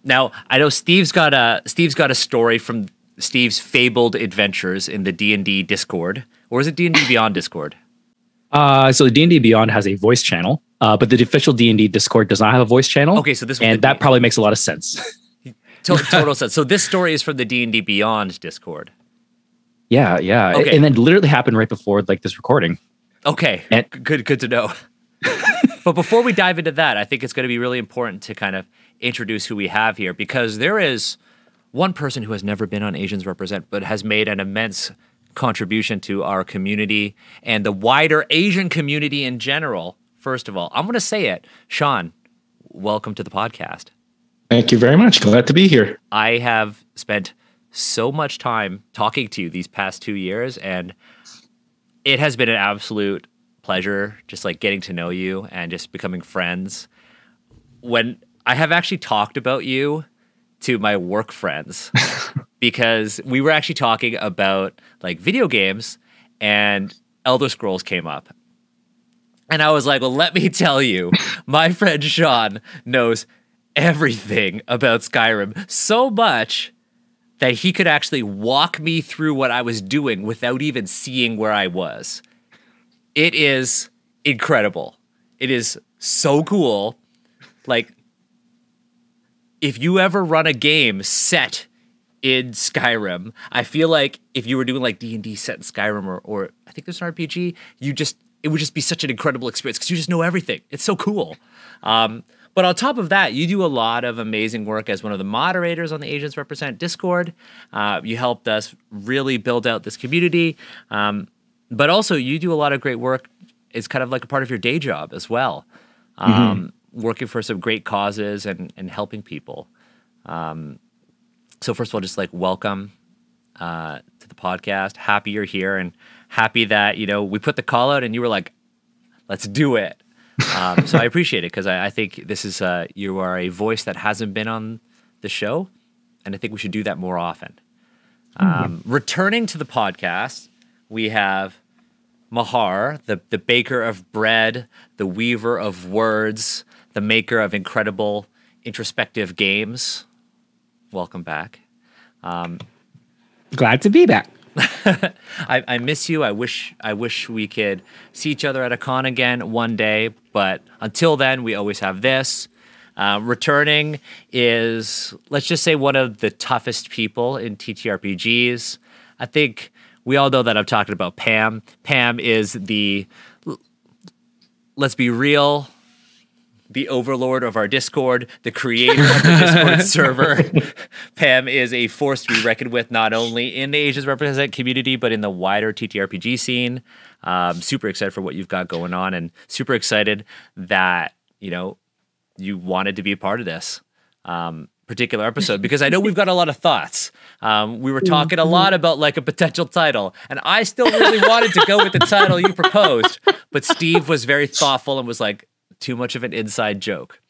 Now, I know Steve's got a story from Steve's fabled adventures in the D&D Discord, or is it D&D Beyond Discord? So the D&D Beyond has a voice channel, but the official D&D Discord does not have a voice channel. Okay, so that probably makes a lot of sense. Total sense. So this story is from the D&D Beyond Discord. Yeah. Okay. And then literally happened right before like this recording. Okay, good to know. But before we dive into that, I think it's going to be really important to kind of introduce who we have here, because there is one person who has never been on Asians Represent, but has made an immense contribution to our community and the wider Asian community in general. First of all, I'm going to say it. Sean, welcome to the podcast. Thank you very much. Glad to be here. I have spent so much time talking to you these past 2 years, and it has been an absolute pleasure just like getting to know you and just becoming friends. When I have actually talked about you to my work friends because we were actually talking about like video games and Elder Scrolls came up. And I was like, well, let me tell you, my friend Sean knows everything about Skyrim, so much that he could actually walk me through what I was doing without even seeing where I was. It is incredible. It is so cool. Like, if you ever run a game set in Skyrim, I feel like if you were doing like D&D set in Skyrim or I think there's an RPG, it would just be such an incredible experience because you just know everything. It's so cool. But on top of that, you do a lot of amazing work as one of the moderators on the Asians Represent Discord. You helped us really build out this community. But also you do a lot of great work. It's kind of like a part of your day job as well. Working for some great causes and helping people. So first of all, just like welcome to the podcast. Happy you're here and happy that, we put the call out and you were like, let's do it. So I appreciate it because I think this is, you are a voice that hasn't been on the show, and I think we should do that more often. Returning to the podcast, we have Mahar, the baker of bread, the weaver of words, the maker of incredible introspective games. Welcome back. Glad to be back. I miss you. I wish we could see each other at a con again one day, but until then, we always have this. Returning is, let's just say, one of the toughest people in TTRPGs. I think we all know that I'm talking about Pam. Pam is let's be real, the overlord of our Discord, the creator of the Discord server. Pam is a force to be reckoned with, not only in the Asians Represent community, but in the wider TTRPG scene. Super excited for what you've got going on, and super excited that, you wanted to be a part of this particular episode, because I know we've got a lot of thoughts. We were talking a lot about like a potential title, and I still really wanted to go with the title you proposed, but Steve was very thoughtful and was like, too much of an inside joke.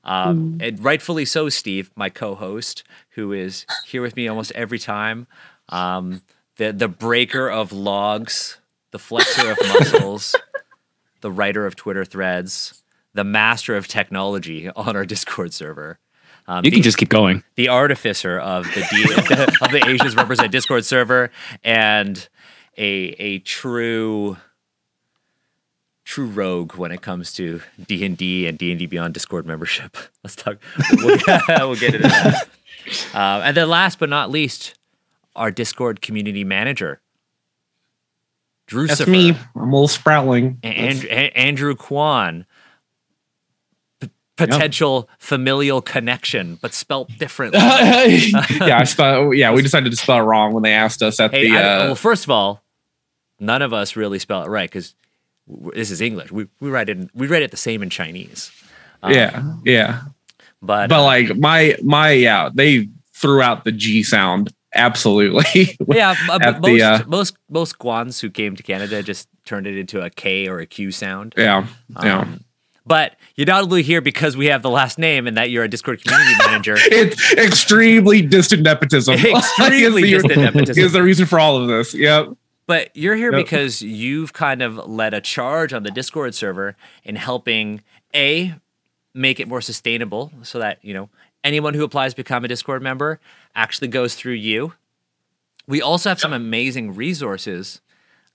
And rightfully so, Steve, my co-host, who is here with me almost every time. The breaker of logs, the flexor of muscles, the writer of Twitter threads, the master of technology on our Discord server. You can just keep going. The artificer of the Asians Represent Discord server, and a true rogue when it comes to D&D and D&D Beyond Discord membership. Let's talk. We'll get into that. And then last but not least, our Discord community manager, Drew. That's me. I'm a little sprouting. Andrew Kwan. Potential familial connection, but spelt differently. We decided to spell it wrong when they asked us at well, first of all, none of us really spell it right because this is English. We read it the same in Chinese. But like they threw out the G sound absolutely. Most Guans who came to Canada just turned it into a K or a Q sound. But you're not only here because we have the last name and that you're a Discord community manager. It's extremely distant nepotism. Extremely distant nepotism is the reason for all of this. Yep. But you're here because you've kind of led a charge on the Discord server in helping make it more sustainable so that, anyone who applies to become a Discord member actually goes through you. We also have some amazing resources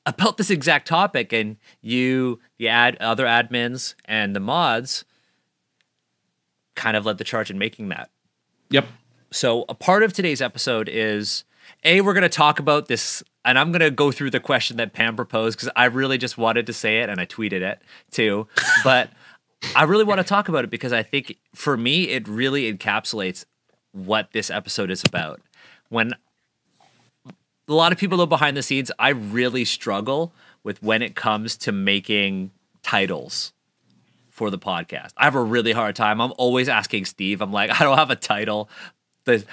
about this exact topic, and you, the other admins, and the mods kind of led the charge in making that. Yep. So a part of today's episode is, we're going to talk about this, and I'm going to go through the question that Pam proposed because I really just wanted to say it, and I tweeted it too. But I really want to talk about it because I think, for me, it really encapsulates what this episode is about. When a lot of people know behind the scenes, I really struggle with when it comes to making titles for the podcast. I have a really hard time. I'm always asking Steve. I'm like, I don't have a title. The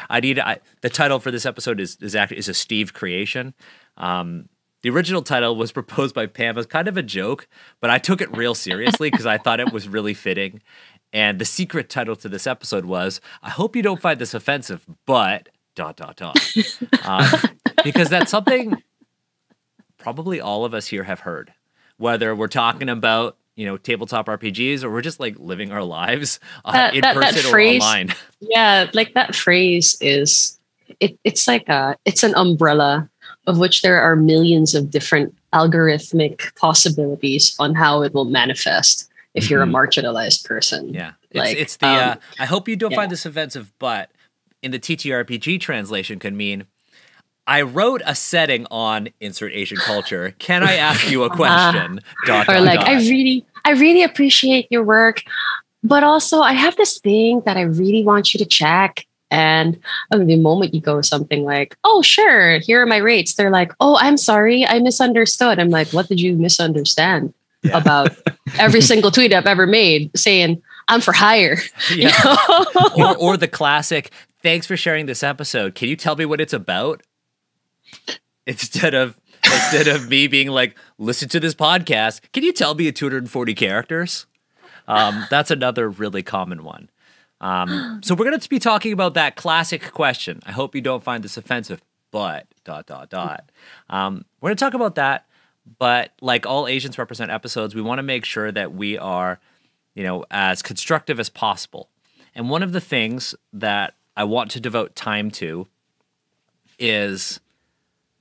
title for this episode is a Steve creation. The original title was proposed by Pam as kind of a joke, but I took it real seriously because I thought it was really fitting. And the secret title to this episode was, I hope you don't find this offensive, but ... because that's something probably all of us here have heard, whether we're talking about, tabletop RPGs or we're just like living our lives in person or online. Yeah, like that phrase is, it's like it's an umbrella of which there are millions of different algorithmic possibilities on how it will manifest if you're a marginalized person. Yeah, it's I hope you don't find this offensive, but in the TTRPG translation could mean, I wrote a setting on insert Asian culture. Can I ask you a question? I really appreciate your work, but also I have this thing that I really want you to check. And the moment you go something like, oh, sure, here are my rates. They're like, oh, I'm sorry, I misunderstood. I'm like, what did you misunderstand about every single tweet I've ever made saying I'm for hire? Yeah. or the classic, thanks for sharing this episode. Can you tell me what it's about? Instead of me being like, listen to this podcast, can you tell me in 240 characters? That's another really common one. So we're going to be talking about that classic question. I hope you don't find this offensive, but ... We're going to talk about that, but like all Asians Represent episodes, we want to make sure that we are, as constructive as possible. And one of the things that I want to devote time to is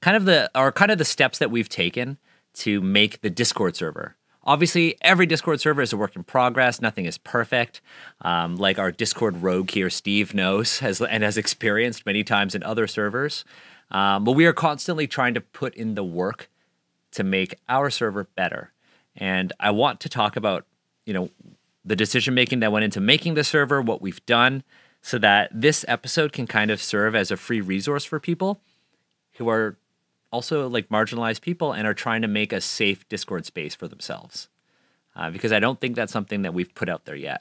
kind of the steps that we've taken to make the Discord server. Obviously, every Discord server is a work in progress. Nothing is perfect. Like our Discord rogue here, Steve, knows has experienced many times in other servers. But we are constantly trying to put in the work to make our server better. And I want to talk about, the decision-making that went into making the server, what we've done, so that this episode can kind of serve as a free resource for people who are also like marginalized people and are trying to make a safe Discord space for themselves. Because I don't think that's something that we've put out there yet.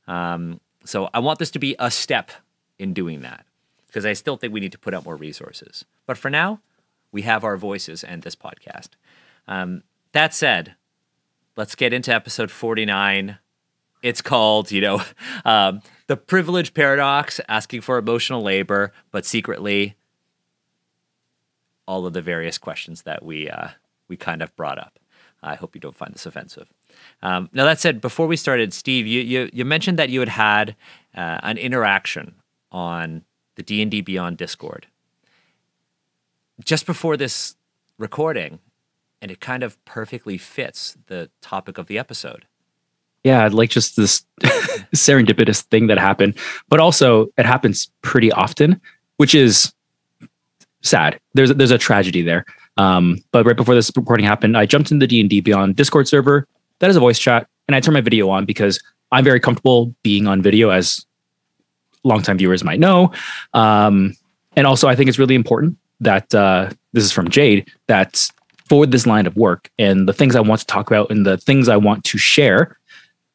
So I want this to be a step in doing that, because I still think we need to put out more resources. But for now, we have our voices and this podcast. That said, let's get into episode 49. It's called, The Privilege Paradox, asking for emotional labor, but secretly all of the various questions that we kind of brought up. I hope you don't find this offensive. Now, that said, before we started, Steve, you mentioned that you had an interaction on the D&D Beyond Discord just before this recording, and it kind of perfectly fits the topic of the episode. Yeah, like just this serendipitous thing that happened, but also it happens pretty often, which is sad. There's a tragedy there. But right before this recording happened, I jumped in the D&D Beyond Discord server. That is a voice chat, and I turned my video on because I'm very comfortable being on video, as longtime viewers might know. And also, I think it's really important that this is from Jade, that for this line of work and the things I want to talk about and the things I want to share,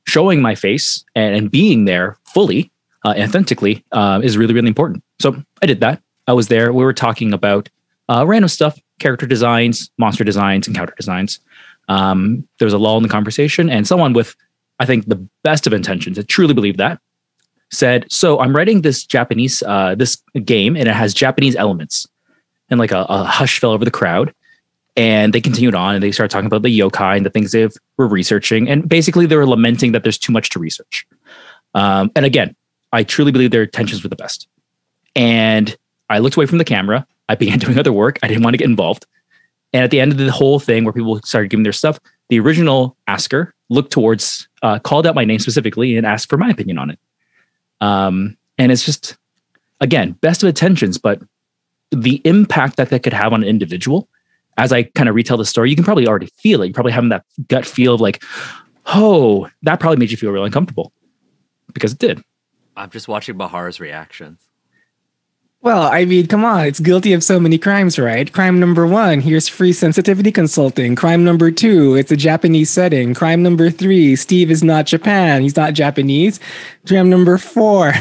showing my face and being there fully, authentically, is really, really important. So I did that. I was there. We were talking about random stuff, character designs, monster designs, and counter designs. There was a lull in the conversation, and someone with, I think, the best of intentions, I truly believe that, said, so I'm writing this Japanese, this game, and it has Japanese elements. And like a hush fell over the crowd. And they continued on, and they started talking about the yokai and the things they were researching. And basically, they were lamenting that there's too much to research. And again, I truly believe their intentions were the best. And I looked away from the camera. I began doing other work. I didn't want to get involved. And at the end of the whole thing where people started giving their stuff, the original asker looked towards, called out my name specifically and asked for my opinion on it. And it's just, again, best of intentions, but the impact that could have on an individual, as I kind of retell the story, you can probably already feel it. You're probably having that gut feel of like, oh, that probably made you feel really uncomfortable, because it did. I'm just watching Bahar's reactions. Well, I mean, come on. It's guilty of so many crimes, right? Crime number 1, here's free sensitivity consulting. Crime number 2, it's a Japanese setting. Crime number 3, Steve is not Japan. He's not Japanese. Crime number 4,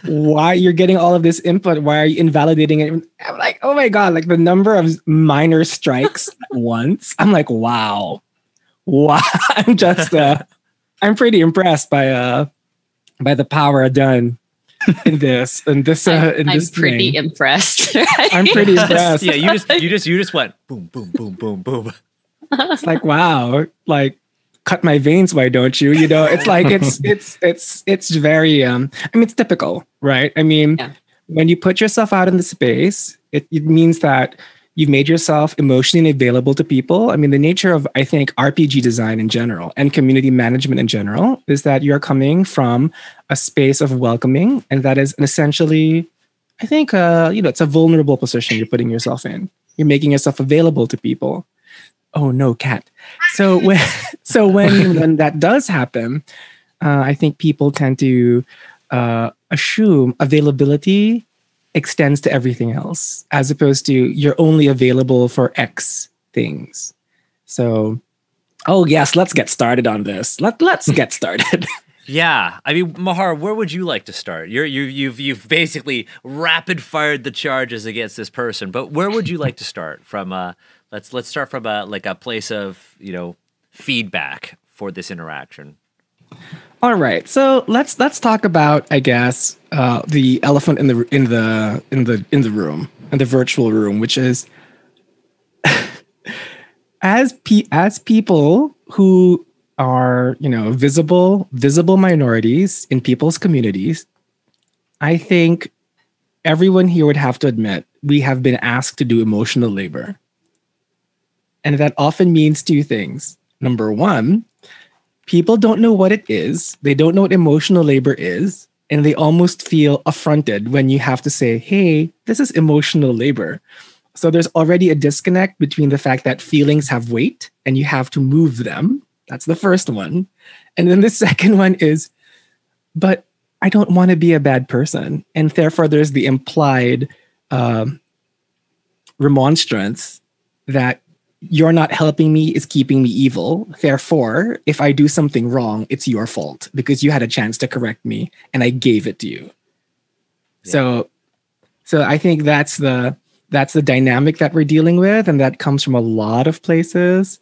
why you're getting all of this input? Why are you invalidating it? I'm like, oh my God, like the number of minor strikes at once. I'm like, wow. I'm just, I'm pretty impressed by the power done in this I'm pretty thing. impressed. Right? I'm pretty impressed. Yeah, you just went boom, boom, boom, boom, boom. It's like, wow, like cut my veins, why don't you? You know, it's like it's very I mean, it's typical, right? I mean, when you put yourself out in the space, it means that you've made yourself emotionally available to people. I mean, the nature of, I think, RPG design in general and community management in general is that you're coming from a space of welcoming. And that is essentially, I think, it's a vulnerable position you're putting yourself in. You're making yourself available to people. Oh, no, cat. So when that does happen, I think people tend to assume availability extends to everything else, as opposed to you're only available for X things. So, oh yes, let's get started on this. Let's get started. Yeah, I mean, Mahar, where would you like to start? You've basically rapid fired the charges against this person, but where would you like to start from? Let's start from a place of feedback for this interaction. All right, so let's talk about, I guess, the elephant in the room, in the virtual room, which is as people who are visible minorities in people's communities. I think everyone here would have to admit we have been asked to do emotional labor, and that often means two things. Number one, people don't know what it is. They don't know what emotional labor is. And they almost feel affronted when you have to say, hey, this is emotional labor. So there's already a disconnect between the fact that feelings have weight and you have to move them. That's the first one. And then the second one is, but I don't want to be a bad person. And therefore, there's the implied remonstrance that you're not helping me is keeping me evil. Therefore, if I do something wrong, it's your fault because you had a chance to correct me and I gave it to you. Yeah. So I think that's the dynamic that we're dealing with, and that comes from a lot of places.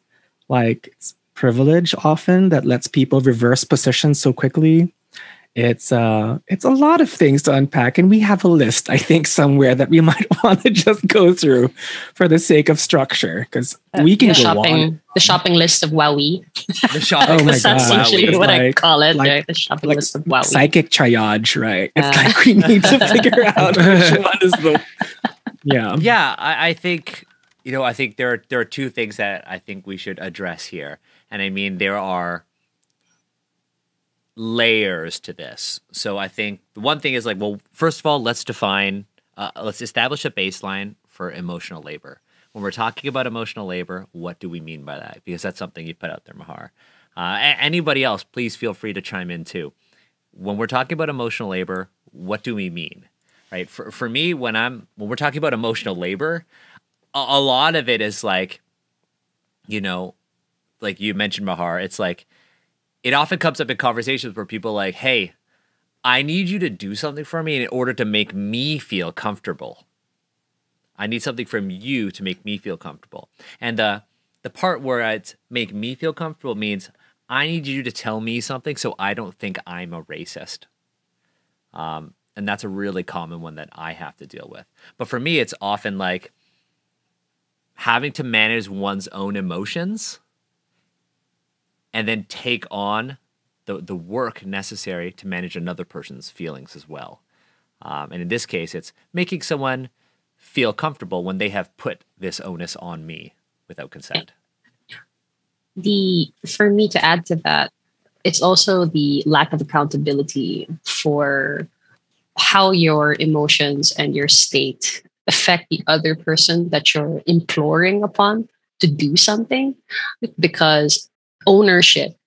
Like it's privilege often that lets people reverse positions so quickly. It's a lot of things to unpack, and we have a list, I think, somewhere that we might want to just go through for the sake of structure, because we can go on. The shopping list of Wowie. The shopping list That's of essentially Wowie. what I call it. Right? The shopping list of Wowie. Psychic triage, right? It's like we need to figure out which one is the... Yeah. Yeah, I think, I think there are two things that I think we should address here. And I mean, there are layers to this. So I think the one thing is like, well, first of all, let's establish a baseline for emotional labor. When we're talking about emotional labor, what do we mean by that? Because that's something you put out there, Mahar. Anybody else, please feel free to chime in too. When we're talking about emotional labor, what do we mean? Right? For me, when we're talking about emotional labor, a lot of it is like, like you mentioned, Mahar, it's like, it often comes up in conversations where people are like, hey, I need you to do something for me in order to make me feel comfortable. I need something from you to make me feel comfortable. And the part where it's make me feel comfortable means I need you to tell me something so I don't think I'm a racist. And that's a really common one that I have to deal with. But for me, it's often like having to manage one's own emotions and then take on the work necessary to manage another person's feelings as well. And in this case, it's making someone feel comfortable when they have put this onus on me without consent. For me to add to that, it's also the lack of accountability for how your emotions and your state affect the other person that you're imploring upon to do something, because ownership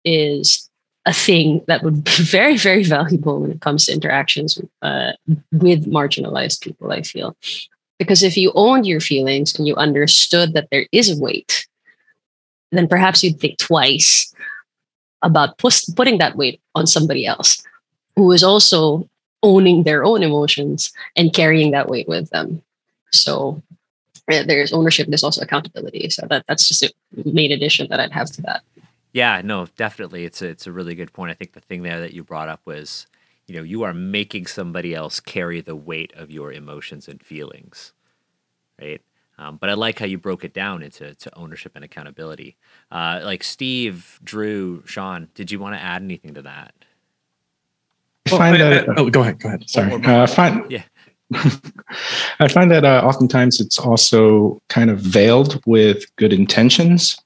is a thing that would be very, very valuable when it comes to interactions with marginalized people, I feel. Because if you owned your feelings and you understood that there is a weight, then perhaps you'd think twice about putting that weight on somebody else who is also owning their own emotions and carrying that weight with them. So there's ownership, there's also accountability. So that's just a main addition that I'd have to that. Yeah, no, definitely. It's a really good point. I think the thing there that you brought up was, you are making somebody else carry the weight of your emotions and feelings, right? But I like how you broke it down into ownership and accountability. Like Steve, Drew, Sean, did you want to add anything to that? Go ahead. Sorry. Yeah. I find that oftentimes it's also kind of veiled with good intentions,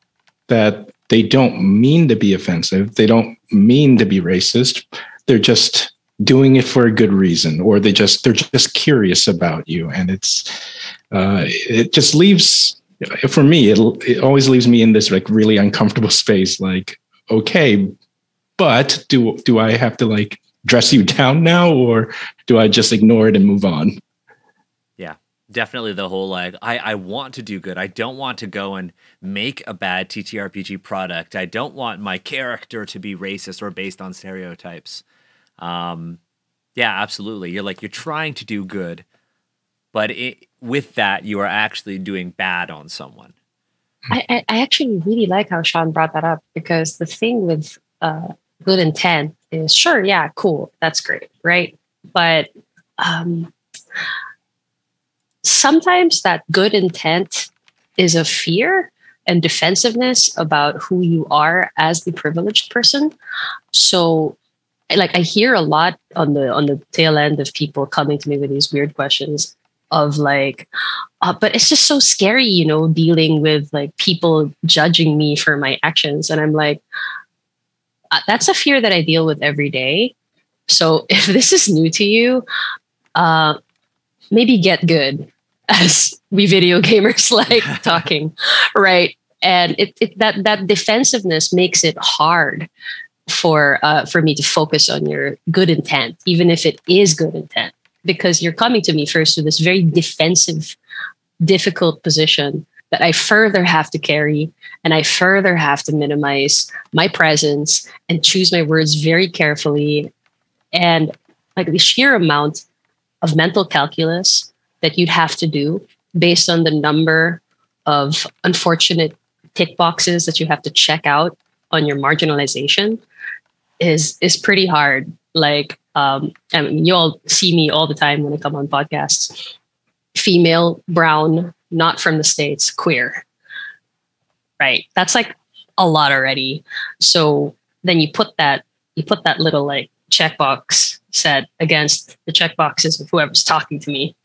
that they don't mean to be offensive. They don't mean to be racist. They're just doing it for a good reason, or they're just curious about you. And it just leaves, for me, it always leaves me in this like really uncomfortable space. Like, okay, but do I have to like dress you down now, or do I just ignore it and move on? Yeah, definitely the whole like, I want to do good. I don't want to go and make a bad TTRPG product. I don't want my character to be racist or based on stereotypes. Yeah, absolutely. You're trying to do good, but with that, you are actually doing bad on someone. I actually really like how Sean brought that up, because the thing with good intent is, sure, yeah, cool, that's great, right? But sometimes that good intent is a fear and defensiveness about who you are as the privileged person. So like, I hear a lot on the tail end of people coming to me with these weird questions of like, but it's just so scary, dealing with like people judging me for my actions. And I'm like, that's a fear that I deal with every day. So if this is new to you, maybe get good, as we video gamers like talking, right? And that defensiveness makes it hard for me to focus on your good intent, even if it is good intent, because you're coming to me first with this very defensive, difficult position that I further have to carry, and I further have to minimize my presence and choose my words very carefully. And like the sheer amount of mental calculus that you'd have to do based on the number of unfortunate tick boxes that you have to check out on your marginalization is pretty hard. Like, I mean, you all see me all the time when I come on podcasts. Female, brown, not from the States, queer. Right. That's like a lot already. So then you put that little like checkbox set against the checkboxes of whoever's talking to me,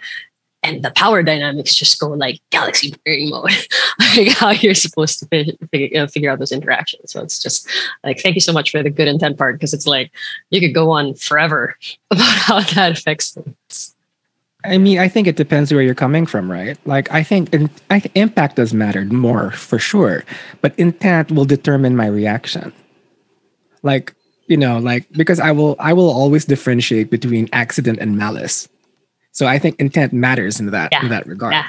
and the power dynamics just go like galaxy brain mode, like how you're supposed to figure out those interactions. So it's just like, thank you so much for the good intent part, because it's like you could go on forever about how that affects things. I mean, I think it depends where you're coming from, right? Like, I think impact does matter more for sure, but intent will determine my reaction. Like, because I will always differentiate between accident and malice. So I think intent matters in that regard. Yeah.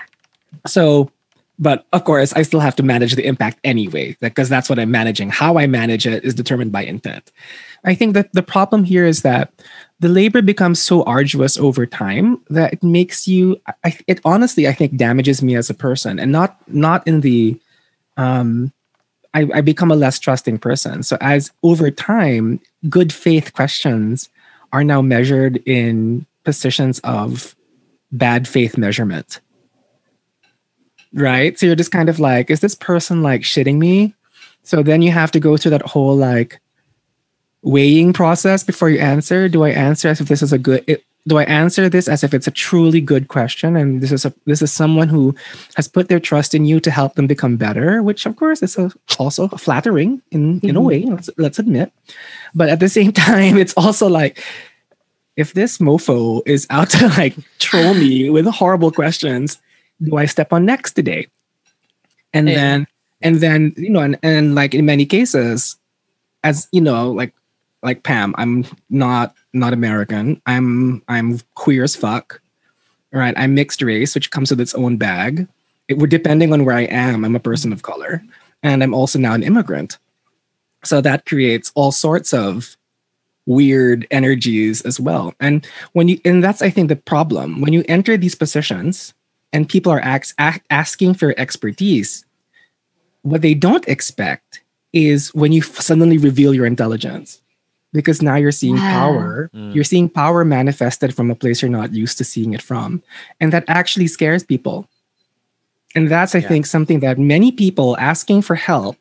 So, but of course, I still have to manage the impact anyway, because that's what I'm managing. How I manage it is determined by intent. I think that the problem here is that the labor becomes so arduous over time that it makes you, it honestly, I think, damages me as a person, and not in the, I become a less trusting person. So as over time, good faith questions are now measured in positions of bad faith measurement. Right? So you're just kind of like, is this person like shitting me? So then you have to go through that whole like, weighing process before you answer. Do I answer as if this is a good? Do I answer this as if it's a truly good question, and this is someone who has put their trust in you to help them become better, which of course is also flattering in a way. Let's admit, but at the same time, it's also like, if this mofo is out to like troll me with horrible questions, do I step on next today? And then and like in many cases, as you know, like Pam, I'm not American. I'm queer as fuck. Right? I'm mixed race, which comes with its own bag. We're depending on where I am. I'm a person of color, and I'm also now an immigrant. So that creates all sorts of weird energies as well. And that's I think the problem when you enter these positions and people are asking for expertise. What they don't expect is when you suddenly reveal your intelligence. Because now you're seeing power. You're seeing power manifested from a place you're not used to seeing it from. And that actually scares people. And that's, I think, something that many people asking for help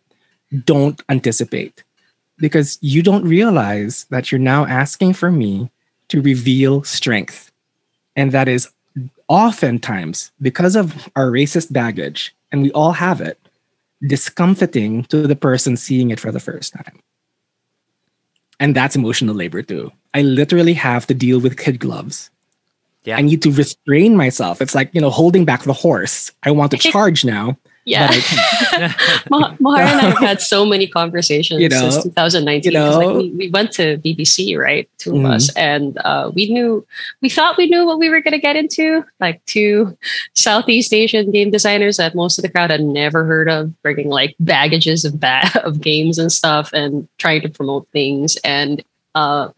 don't anticipate. Because you don't realize that you're now asking for me to reveal strength. And that is oftentimes, because of our racist baggage, and we all have it, discomforting to the person seeing it for the first time. And that's emotional labor too. I literally have to deal with kid gloves. Yeah. I need to restrain myself. It's like, holding back the horse. I want to charge now. Yeah. Mahar and I have had so many conversations since 2019. Like we went to BBC, right? Two of us. And we thought we knew what we were going to get into. Like two Southeast Asian game designers that most of the crowd had never heard of, bringing like baggages of games and stuff and trying to promote things. And the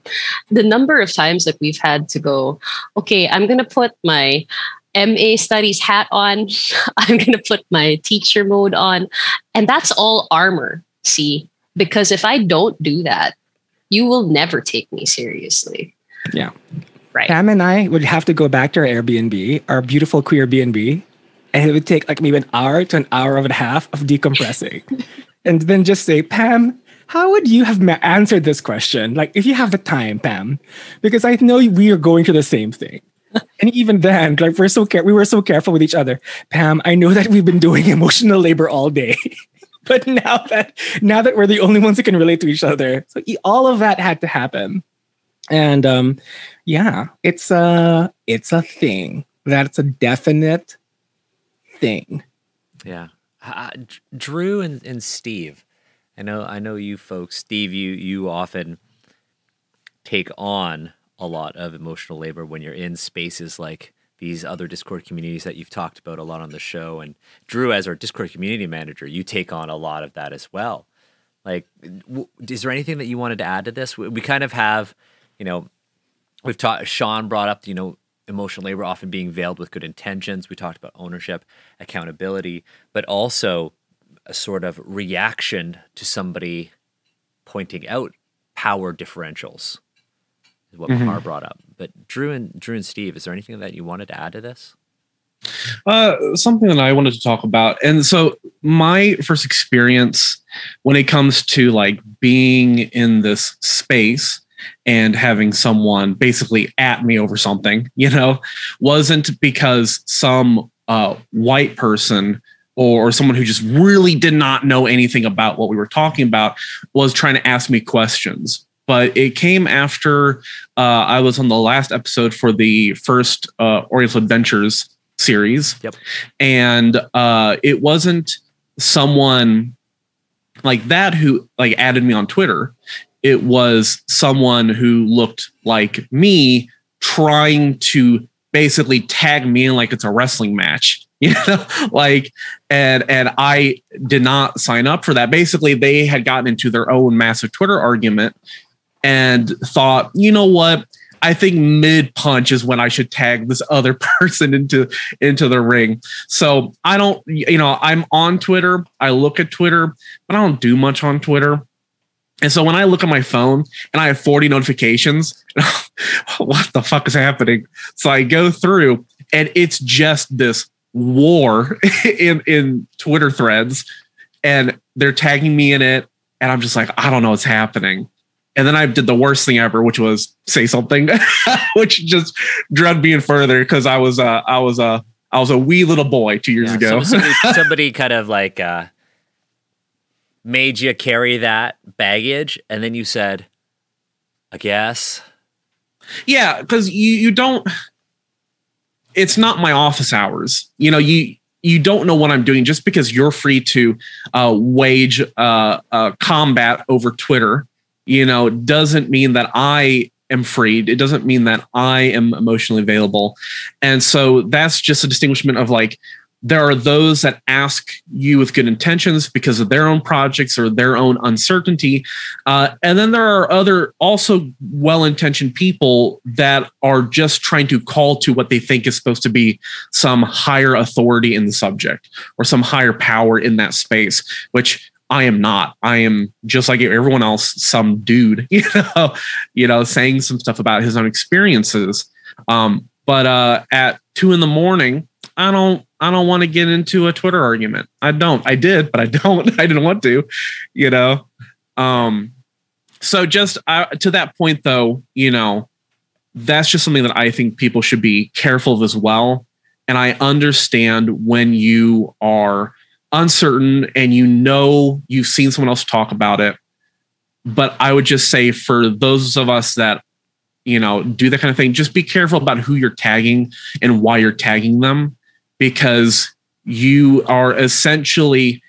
number of times that we've had to go, okay, I'm going to put my MA studies hat on. I'm going to put my teacher mode on. And that's all armor, see? Because if I don't do that, you will never take me seriously. Yeah. Right. Pam and I would have to go back to our Airbnb, our beautiful queer B&B, and it would take like maybe an hour to an hour and a half of decompressing. And then just say, Pam, how would you have answered this question? Like, if you have the time, Pam, because I know we are going through the same thing. And even then, like we were so careful with each other. Pam, I know that we've been doing emotional labor all day, but now that we're the only ones who can relate to each other, so all of that had to happen. And it's a thing. That's a definite thing. Yeah, Drew and Steve. I know you folks. Steve, you often take on a lot of emotional labor when you're in spaces like these other Discord communities that you've talked about a lot on the show. And Drew, as our Discord community manager, you take on a lot of that as well. Like, is there anything that you wanted to add to this? We kind of have, we've talked, Sean brought up, emotional labor often being veiled with good intentions. We talked about ownership, accountability, but also a sort of reaction to somebody pointing out power differentials. Is what Mahar brought up. But Drew and Steve, is there anything that you wanted to add to this? Something that I wanted to talk about. And so my first experience when it comes to like being in this space and having someone basically at me over something, wasn't because some white person or someone who just really did not know anything about what we were talking about was trying to ask me questions. But it came after I was on the last episode for the first Oriental Adventures series. Yep. And it wasn't someone like that who like added me on Twitter. It was someone who looked like me trying to basically tag me in like it's a wrestling match. And I did not sign up for that. Basically, they had gotten into their own massive Twitter argument and thought, you know what? I think mid punch is when I should tag this other person into the ring. So I don't, I'm on Twitter. I look at Twitter, but I don't do much on Twitter. And so when I look at my phone and I have 40 notifications, what the fuck is happening? So I go through and it's just this war in Twitter threads, and they're tagging me in it. And I'm just like, I don't know what's happening. And then I did the worst thing ever, which was say something, which just dragged me in further because I was a wee little boy 2 years ago. Somebody kind of like made you carry that baggage, and then you said, I guess. Yeah, because you don't. It's not my office hours. You know, you don't know what I'm doing just because you're free to wage combat over Twitter. You know, doesn't mean that I am freed. It doesn't mean that I am emotionally available. And so that's just a distinguishment of like, there are those that ask you with good intentions because of their own projects or their own uncertainty. And then there are other also well-intentioned people that are just trying to call to what they think is supposed to be some higher authority in the subject or some higher power in that space, which I am not. I am just like everyone else, some dude, you know, saying some stuff about his own experiences. But at 2 a.m, I don't want to get into a Twitter argument. I don't. I did, but I don't. I didn't want to, you know. So just to that point, though, you know, that's just something that I think people should be careful of as well. And I understand when you are uncertain and you know you've seen someone else talk about it. But I would just say for those of us that, you know, do that kind of thing, just be careful about who you're tagging and why you're tagging them, because you are essentially,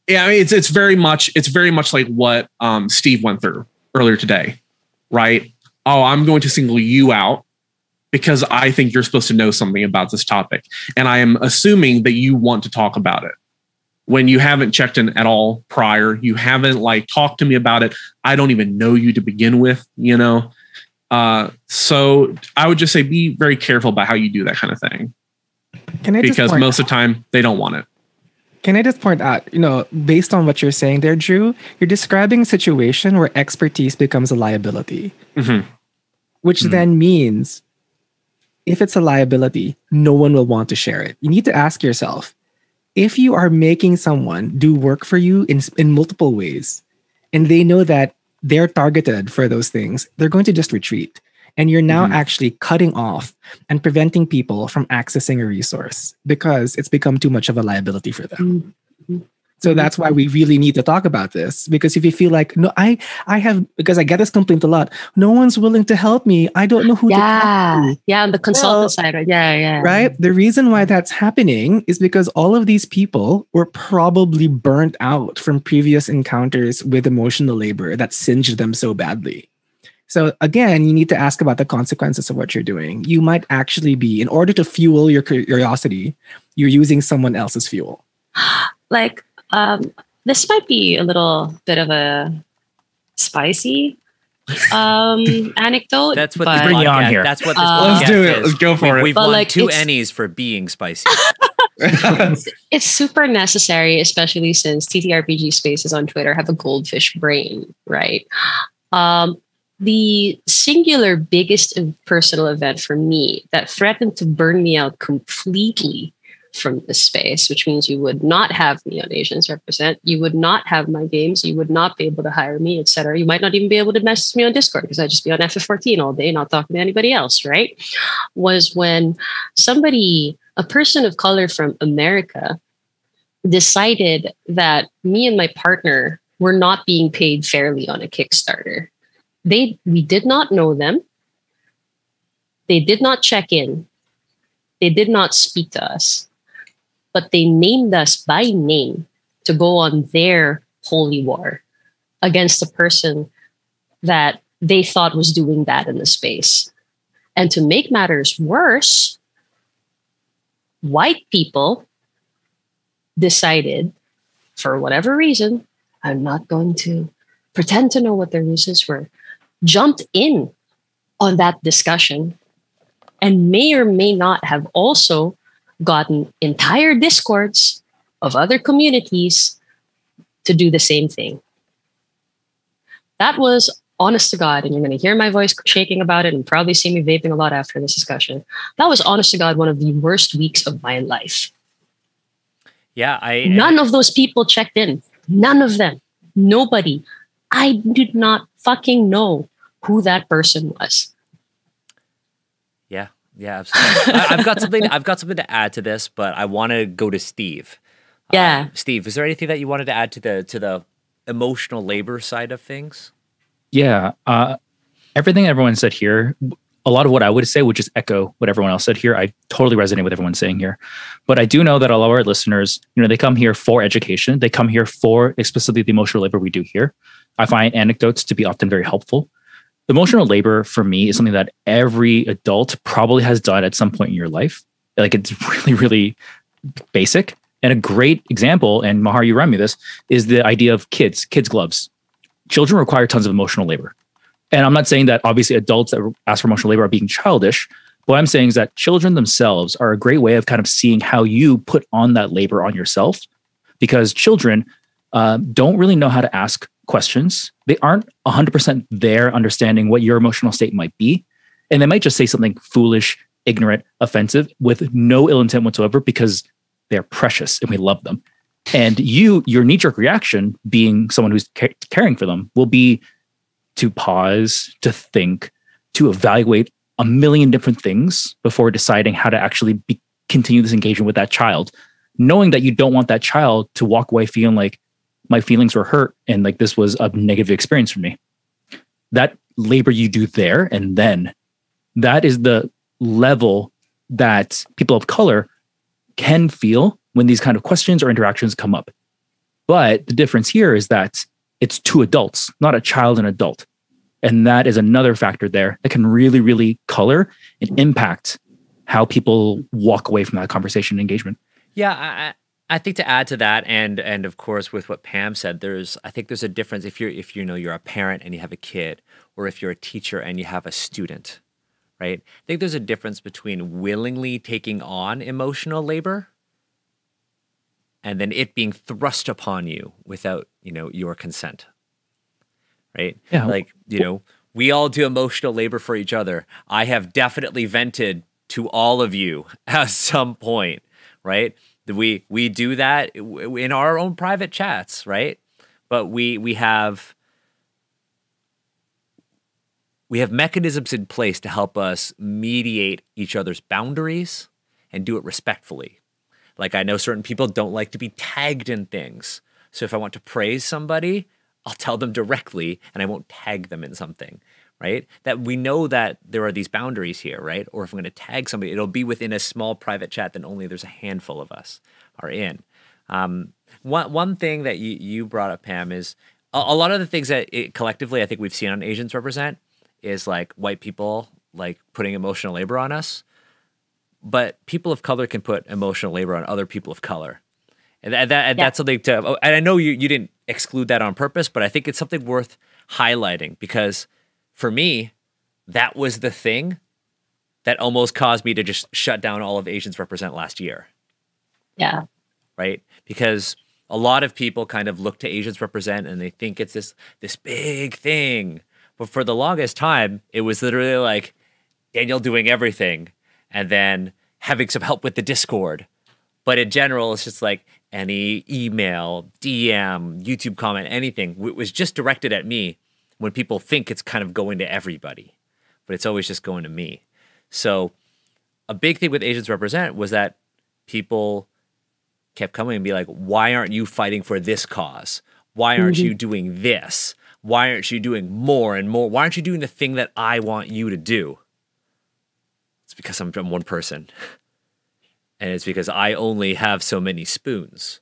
yeah, I mean, it's very much like what Steve went through earlier today, right? Oh, I'm going to single you out because I think you're supposed to know something about this topic. And I am assuming that you want to talk about it when you haven't checked in at all prior. You haven't like talked to me about it. I don't even know you to begin with, you know? So I would just say, be very careful about how you do that kind of thing. Because most of the time they don't want it. Can I just point out, you know, based on what you're saying there, Drew, you're describing a situation where expertise becomes a liability, which then means if it's a liability, no one will want to share it. You need to ask yourself, if you are making someone do work for you in multiple ways, and they know that they're targeted for those things, they're going to just retreat. And you're now actually cutting off and preventing people from accessing a resource because it's become too much of a liability for them. So that's why we really need to talk about this. Because if you feel like, no, I have, because I get this complaint a lot, no one's willing to help me. I don't know who to talk to. Yeah, on the consultant side. Right? Yeah. Right? The reason why that's happening is because all of these people were probably burnt out from previous encounters with emotional labor that singed them so badly. So again, you need to ask about the consequences of what you're doing. You might actually be, in order to fuel your curiosity, you're using someone else's fuel. Like, this might be a little bit of a spicy anecdote. That's what bring you on here. That's what this Let's podcast do it. is. Let's go for it. We've But, won like, 2 it's- Ennies for being spicy. It's super necessary, especially since TTRPG spaces on Twitter have a goldfish brain, right? The singular biggest personal event for me that threatened to burn me out completely from the space, which means you would not have me on Asians Represent, you would not have my games, you would not be able to hire me, etc. You might not even be able to message me on Discord because I'd just be on FF14 all day, not talking to anybody else, right? Was when somebody, a person of color from America, decided that me and my partner were not being paid fairly on a Kickstarter. We did not know them. They did not check in. They did not speak to us. But they named us by name to go on their holy war against a person that they thought was doing that in the space. And to make matters worse, white people decided, for whatever reason, I'm not going to pretend to know what their reasons were, jumped in on that discussion and may or may not have also gotten entire discords of other communities to do the same thing. That was, honest to God, and you're going to hear my voice shaking about it and probably see me vaping a lot after this discussion. That was, honest to God, one of the worst weeks of my life. Yeah, None of those people checked in. None of them. Nobody. I did not fucking know who that person was. Yeah, yeah, absolutely. I've got something to add to this, but I want to go to Steve. Yeah. Steve, is there anything that you wanted to add to the emotional labor side of things? Yeah. Everything everyone said here, a lot of what I would say would just echo what everyone else said here. I totally resonate with everyone saying here. But I do know that a lot of our listeners, they come here for education. They come here for explicitly the emotional labor we do here. I find anecdotes to be often very helpful. Emotional labor for me is something that every adult probably has done at some point in your life. Like, it's really, really basic. And a great example, and Mahar, you remind me of this, is the idea of kids gloves. Children require tons of emotional labor. And I'm not saying that obviously adults that ask for emotional labor are being childish. What I'm saying is that children themselves are a great way of kind of seeing how you put on that labor on yourself, because children don't really know how to ask questions. They aren't 100% there understanding what your emotional state might be. And they might just say something foolish, ignorant, offensive with no ill intent whatsoever, because they're precious and we love them. And your knee-jerk reaction, being someone who's caring for them, will be to pause, to think, to evaluate a million different things before deciding how to actually continue this engagement with that child, knowing that you don't want that child to walk away feeling like my feelings were hurt and like this was a negative experience for me. That labor you do there and then, that is the level that people of color can feel when these kind of questions or interactions come up. But the difference here is that it's two adults, not a child and adult. And that is another factor there that can really, really color and impact how people walk away from that conversation and engagement. Yeah, I think to add to that, and of course with what Pam said, I think there's a difference if you're a parent and you have a kid, or if you're a teacher and you have a student, right? I think there's a difference between willingly taking on emotional labor and then it being thrust upon you without, your consent. Right? Yeah. Like, we all do emotional labor for each other. I have definitely vented to all of you at some point, right? We do that in our own private chats, right? But we have mechanisms in place to help us mediate each other's boundaries and do it respectfully. Like, I know certain people don't like to be tagged in things. So if I want to praise somebody, I'll tell them directly and I won't tag them in something, right? That we know that there are these boundaries here, right? Or if I'm going to tag somebody, it'll be within a small private chat that only there's a handful of us are in. One thing that you brought up, Pam, is a lot of the things that collectively I think we've seen on Asians Represent is like white people like putting emotional labor on us. But people of color can put emotional labor on other people of color. And that's something to, and I know you didn't exclude that on purpose, but I think it's something worth highlighting, because for me, that was the thing that almost caused me to just shut down all of Asians Represent last year. Yeah. Right? Because a lot of people kind of look to Asians Represent and they think it's this big thing. But for the longest time, it was literally like Daniel doing everything and then having some help with the Discord. But in general, it's just like any email, DM, YouTube comment, anything was just directed at me, when people think it's kind of going to everybody. But it's always just going to me. So a big thing with Asians Represent was that people kept coming and be like, why aren't you fighting for this cause? Why aren't you doing this? Why aren't you doing more and more? Why aren't you doing the thing that I want you to do? It's because I'm one person. And it's because I only have so many spoons.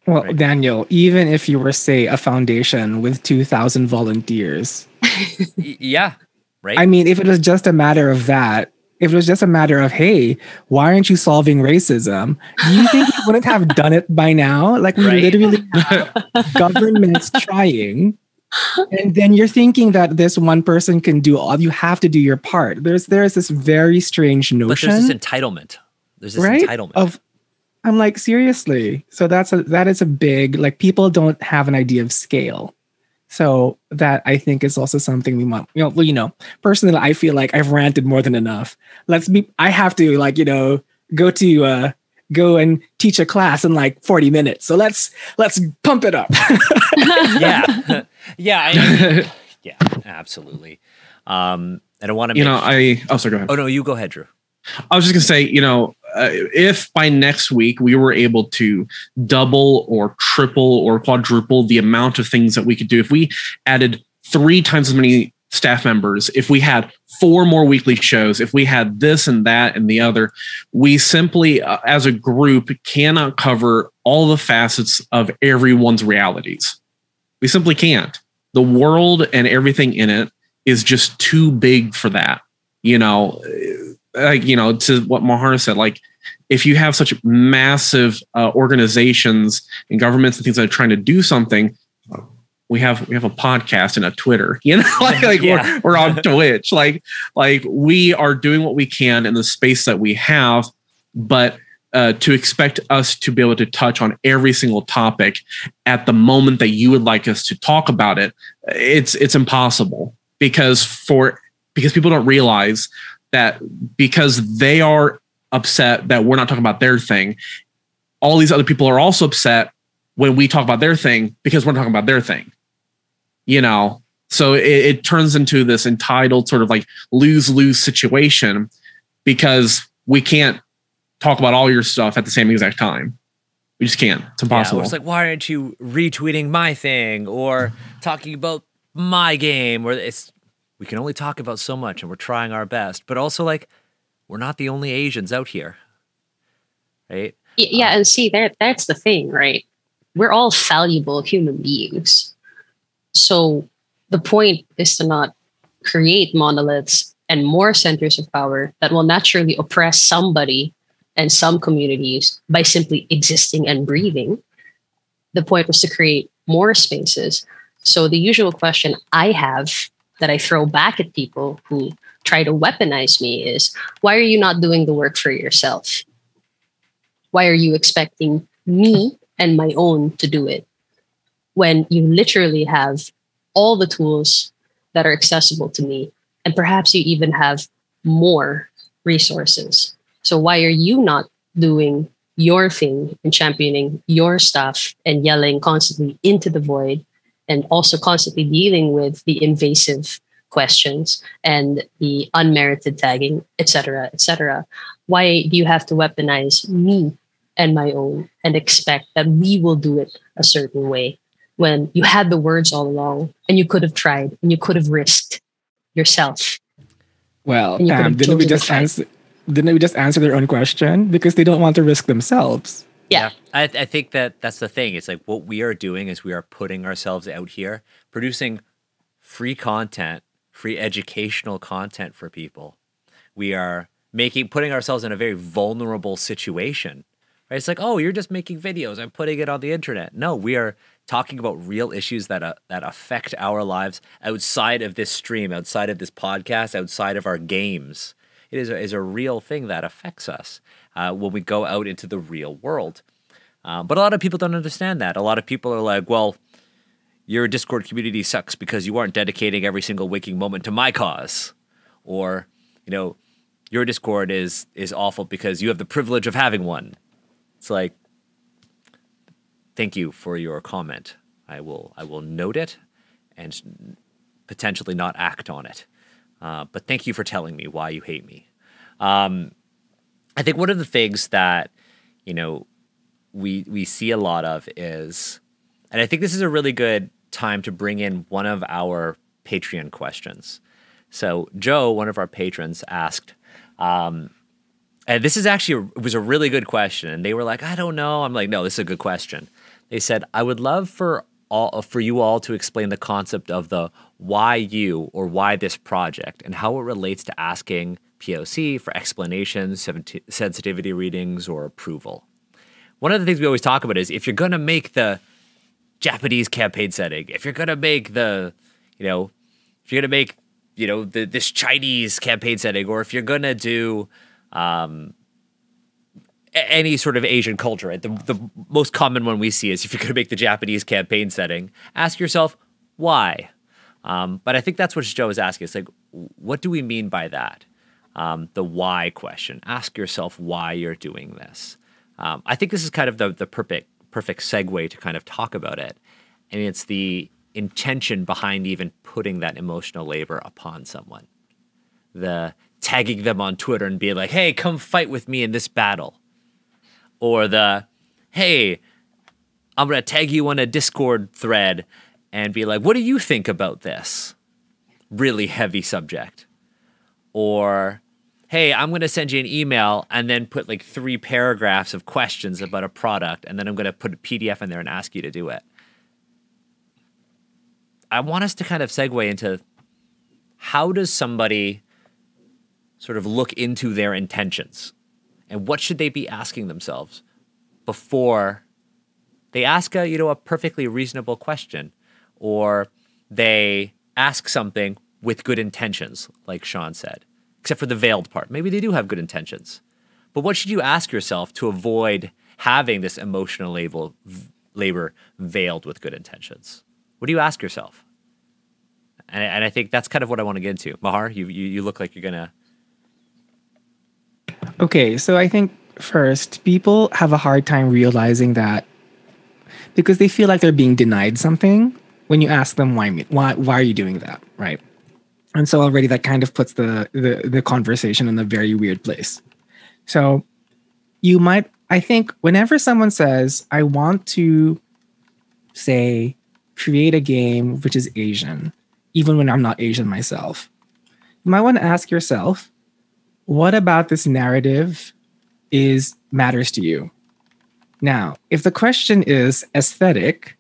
Well, right? Daniel, even if you were, say, a foundation with 2,000 volunteers. Yeah, right? I mean, if it was just a matter of that, if it was just a matter of, hey, why aren't you solving racism? Do you think we wouldn't have done it by now? Like, we literally have governments trying. And then you're thinking that this one person can do all. You have to do your part. There's this very strange notion. But there's this entitlement. There's this entitlement. I'm like, seriously. So that is a big, like, people don't have an idea of scale. So that, I think, is also something we want. Personally, I feel like I've ranted more than enough. I have to, like, go to go and teach a class in like 40 minutes. So let's pump it up. Yeah. Yeah. Yeah, absolutely. I don't want to sorry, go ahead. Oh, no, you go ahead, Drew. I was just going to say, if by next week we were able to double or triple or quadruple the amount of things that we could do, if we added 3 times as many staff members, if we had 4 more weekly shows, if we had this and that and the other, we simply, as a group, cannot cover all the facets of everyone's realities. We simply can't. The world and everything in it is just too big for that. To what Mahar said, like, if you have such massive organizations and governments and things that are trying to do something, we have a podcast and a Twitter, Yeah. we're on Twitch, like we are doing what we can in the space that we have, but to expect us to be able to touch on every single topic at the moment that you would like us to talk about it, it's impossible, because people don't realize that because they are upset that we're not talking about their thing, all these other people are also upset when we talk about their thing because we're talking about their thing. So it turns into this entitled sort of like lose-lose situation, because we can't talk about all your stuff at the same exact time. We just can't. It's impossible. Yeah, it's like, why aren't you retweeting my thing or talking about my game? Or we can only talk about so much, and we're trying our best. But also, like, we're not the only Asians out here, right? Yeah, and see, that's the thing, right? We're all fallible human beings. So the point is to not create monoliths and more centers of power that will naturally oppress somebody and some communities by simply existing and breathing. The point was to create more spaces. So the usual question I have that I throw back at people who try to weaponize me is, why are you not doing the work for yourself? Why are you expecting me and my own to do it when you literally have all the tools that are accessible to me, and perhaps you even have more resources? So why are you not doing your thing and championing your stuff and yelling constantly into the void, and also constantly dealing with the invasive questions and the unmerited tagging, etc., etc.? Why do you have to weaponize me and my own and expect that we will do it a certain way when you had the words all along and you could have tried and you could have risked yourself? Well, didn't we just answer their own question? Because they don't want to risk themselves. Yeah. I think that's the thing. It's like, what we are doing is we are putting ourselves out here, producing free content, free educational content for people. We are putting ourselves in a very vulnerable situation. Right? It's like, oh, you're just making videos and putting it on the internet. No, we are talking about real issues that affect our lives outside of this stream, outside of this podcast, outside of our games. It is a real thing that affects us when we go out into the real world. But a lot of people don't understand that. A lot of people are like, well, your Discord community sucks because you aren't dedicating every single waking moment to my cause. Or, your Discord is awful because you have the privilege of having one. It's like, thank you for your comment. I will note it and potentially not act on it. But thank you for telling me why you hate me. I think one of the things that, we see a lot of is, and I think this is a really good time to bring in one of our Patreon questions. So Joe, one of our patrons, asked, and this is actually was a really good question. And they were like, I don't know. I'm like, no, this is a good question. They said, I would love for you all to explain the concept of the why you or why this project and how it relates to asking POC for explanations, sensitivity readings, or approval. One of the things we always talk about is if you're going to make the Japanese campaign setting, if you're going to make this Chinese campaign setting, or if you're going to do any sort of Asian culture, right? The most common one we see is if you're going to make the Japanese campaign setting, ask yourself why. But I think that's what Joe is asking. It's like, what do we mean by that? The why question. Ask yourself why you're doing this. I think this is kind of the perfect segue to kind of talk about it. I mean, it's the intention behind even putting that emotional labor upon someone. The tagging them on Twitter and being like, hey, come fight with me in this battle. Or the, hey, I'm going to tag you on a Discord thread and be like, what do you think about this? Really heavy subject. Or, hey, I'm going to send you an email and then put like 3 paragraphs of questions about a product, and then I'm going to put a PDF in there and ask you to do it. I want us to kind of segue into how does somebody sort of look into their intentions, and what should they be asking themselves before they ask a perfectly reasonable question, or they ask something with good intentions, like Sean said, except for the veiled part. Maybe they do have good intentions, but what should you ask yourself to avoid having this emotional labor veiled with good intentions? What do you ask yourself? And I think that's kind of what I want to get into. Mahar, you look like you're gonna. Okay, so I think first, people have a hard time realizing that because they feel like they're being denied something when you ask them why are you doing that, right? And so already that kind of puts the conversation in a very weird place. So I think whenever someone says, I want to say create a game which is Asian, even when I'm not Asian myself, you might want to ask yourself, what about this narrative matters to you? Now, if the question is aesthetic,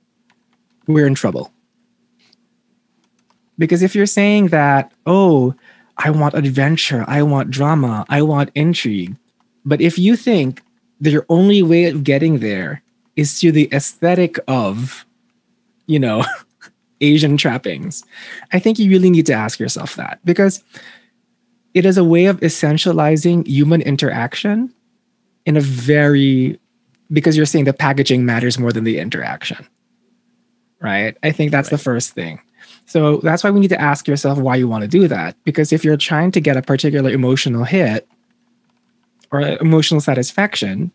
we're in trouble. Because if you're saying that, oh, I want adventure, I want drama, I want intrigue, but if you think that your only way of getting there is through the aesthetic of, Asian trappings, I think you really need to ask yourself that, because it is a way of essentializing human interaction because you're saying the packaging matters more than the interaction, right? I think that's the first thing. So that's why we need to ask yourself why you want to do that. Because if you're trying to get a particular emotional hit or emotional satisfaction,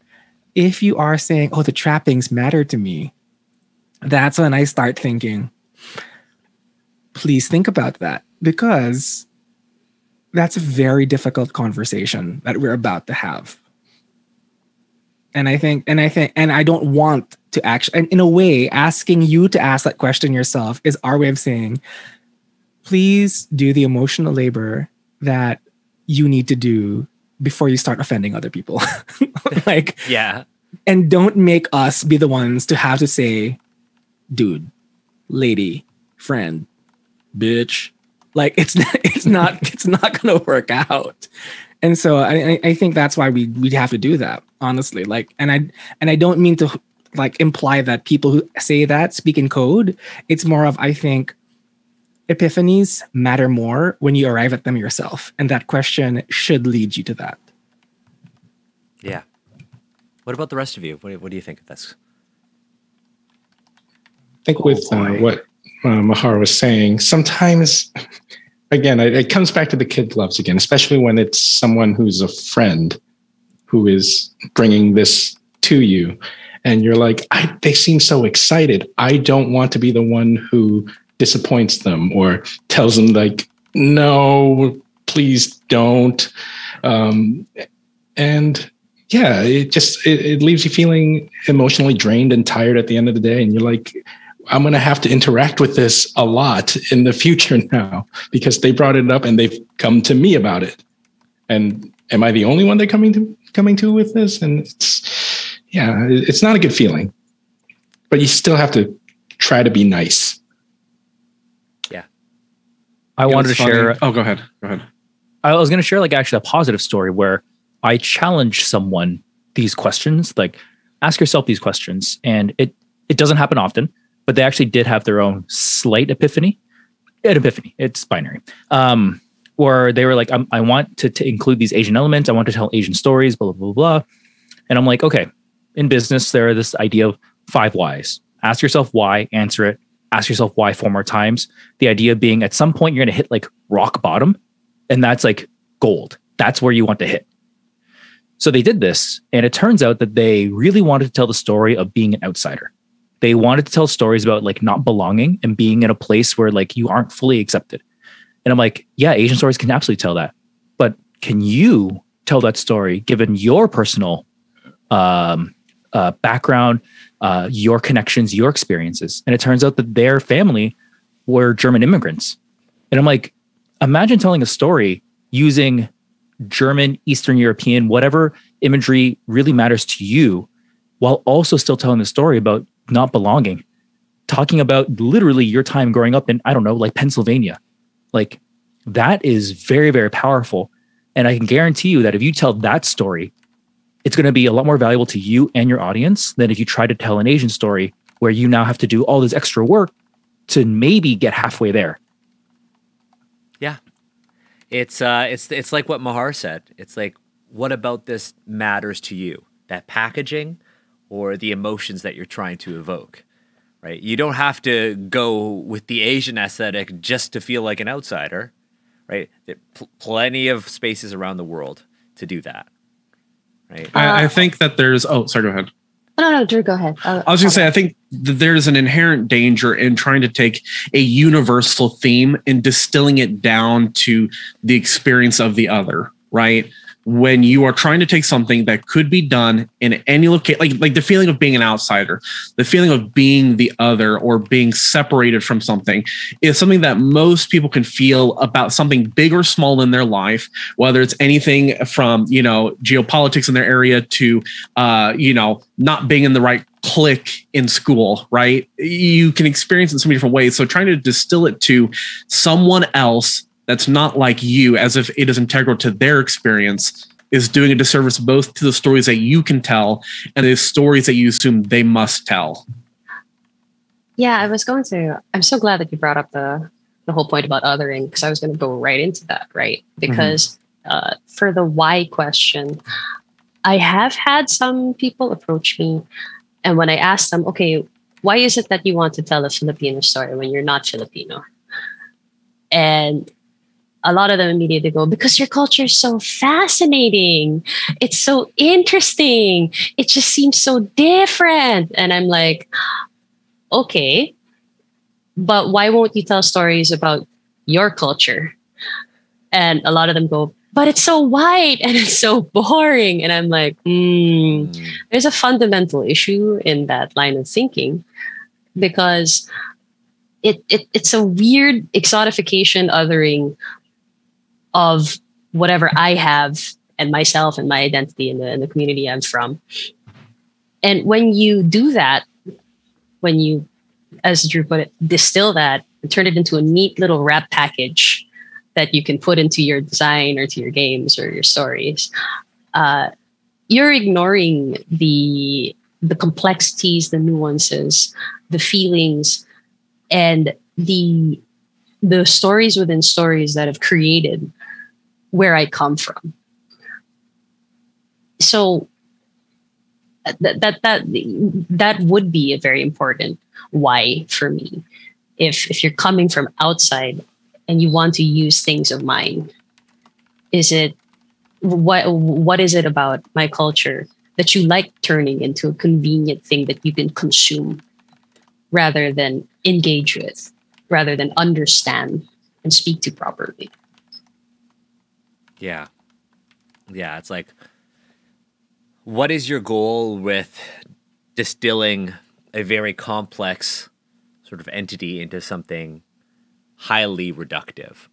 if you are saying, oh, the trappings matter to me, that's when I start thinking, please think about that, because that's a very difficult conversation that we're about to have. And I don't want to actually, and in a way, asking you to ask that question yourself is our way of saying, please do the emotional labor that you need to do before you start offending other people. Yeah. And don't make us be the ones to have to say, dude, lady, friend, bitch. It's not gonna work out. And so I think that's why we'd have to do that, honestly. And I don't mean to imply that people who say that speak in code. It's more of, I think, epiphanies matter more when you arrive at them yourself. And that question should lead you to that. Yeah. What about the rest of you? What do you think of this? I think with what Mahar was saying, sometimes, again, it comes back to the kid gloves again, especially when it's someone who's a friend who is bringing this to you. And you're like, they seem so excited. I don't want to be the one who disappoints them or tells them no, please don't. And yeah, it leaves you feeling emotionally drained and tired at the end of the day. And you're like, I'm going to have to interact with this a lot in the future now because they brought it up and they've come to me about it. And am I the only one they're coming to with this? And it's not a good feeling, but you still have to try to be nice. Yeah. I wanted to share. Oh, go ahead. I was going to share actually a positive story where I challenged someone these questions, ask yourself these questions. And it doesn't happen often, but they actually did have their own slight epiphany. It's binary. Where they were like, I want to include these Asian elements. I want to tell Asian stories, blah, blah, blah, blah. And I'm like, okay, in business, there are this idea of 5 whys. Ask yourself why, answer it. Ask yourself why 4 more times. The idea being at some point, you're going to hit rock bottom. And that's gold. That's where you want to hit. So they did this, and it turns out that they really wanted to tell the story of being an outsider. They wanted to tell stories about like not belonging and being in a place where like you aren't fully accepted. And I'm like, yeah, Asian stories can absolutely tell that. But can you tell that story given your personal background, your connections, your experiences? And it turns out that their family were German immigrants. And I'm like, imagine telling a story using German, Eastern European, whatever imagery really matters to you, while also still telling the story about not belonging, talking about literally your time growing up in, I don't know, like Pennsylvania. Like that is very, very powerful. And I can guarantee you that if you tell that story, it's going to be a lot more valuable to you and your audience than if you try to tell an Asian story where you now have to do all this extra work to maybe get halfway there. Yeah. It's like what Mahar said. It's like, what about this matters to you? That packaging or the emotions that you're trying to evoke, right? You don't have to go with the Asian aesthetic just to feel like an outsider, right? There are plenty of spaces around the world to do that, right? I think that there's, oh, sorry, go ahead. No, Drew, go ahead. I was going to say, I think that there's an inherent danger in trying to take a universal theme and distilling it down to the experience of the other, right? When you are trying to take something that could be done in any location, like the feeling of being an outsider, the feeling of being the other or being separated from something is something that most people can feel about something big or small in their life, whether it's anything from, geopolitics in their area to, not being in the right clique in school, right? You can experience it in so many different ways. So trying to distill it to someone else that's not like you, as if it is integral to their experience, is doing a disservice both to the stories that you can tell and the stories that you assume they must tell. Yeah, I'm so glad that you brought up the whole point about othering, because I was going to go right into that, right? Because for the why question, I have had some people approach me, and when I asked them, okay, why is it that you want to tell a Filipino story when you're not Filipino? And a lot of them immediately go, because your culture is so fascinating. It's so interesting. It just seems so different. And I'm like, okay, but why won't you tell stories about your culture? And a lot of them go, but it's so white and it's so boring. And I'm like, there's a fundamental issue in that line of thinking, because it's a weird exotification, othering of whatever I have and myself and my identity in the community I'm from. And when you do that, when you, as Drew put it, distill that and turn it into a neat little wrap package that you can put into your design or to your games or your stories, you're ignoring the complexities, the nuances, the feelings, and the stories within stories that have created where I come from. So that would be a very important why for me. If you're coming from outside and you want to use things of mine, is it what is it about my culture that you like turning into a convenient thing that you can consume rather than engage with, rather than understand and speak to properly? Yeah. It's like, what is your goal with distilling a very complex sort of entity into something highly reductive?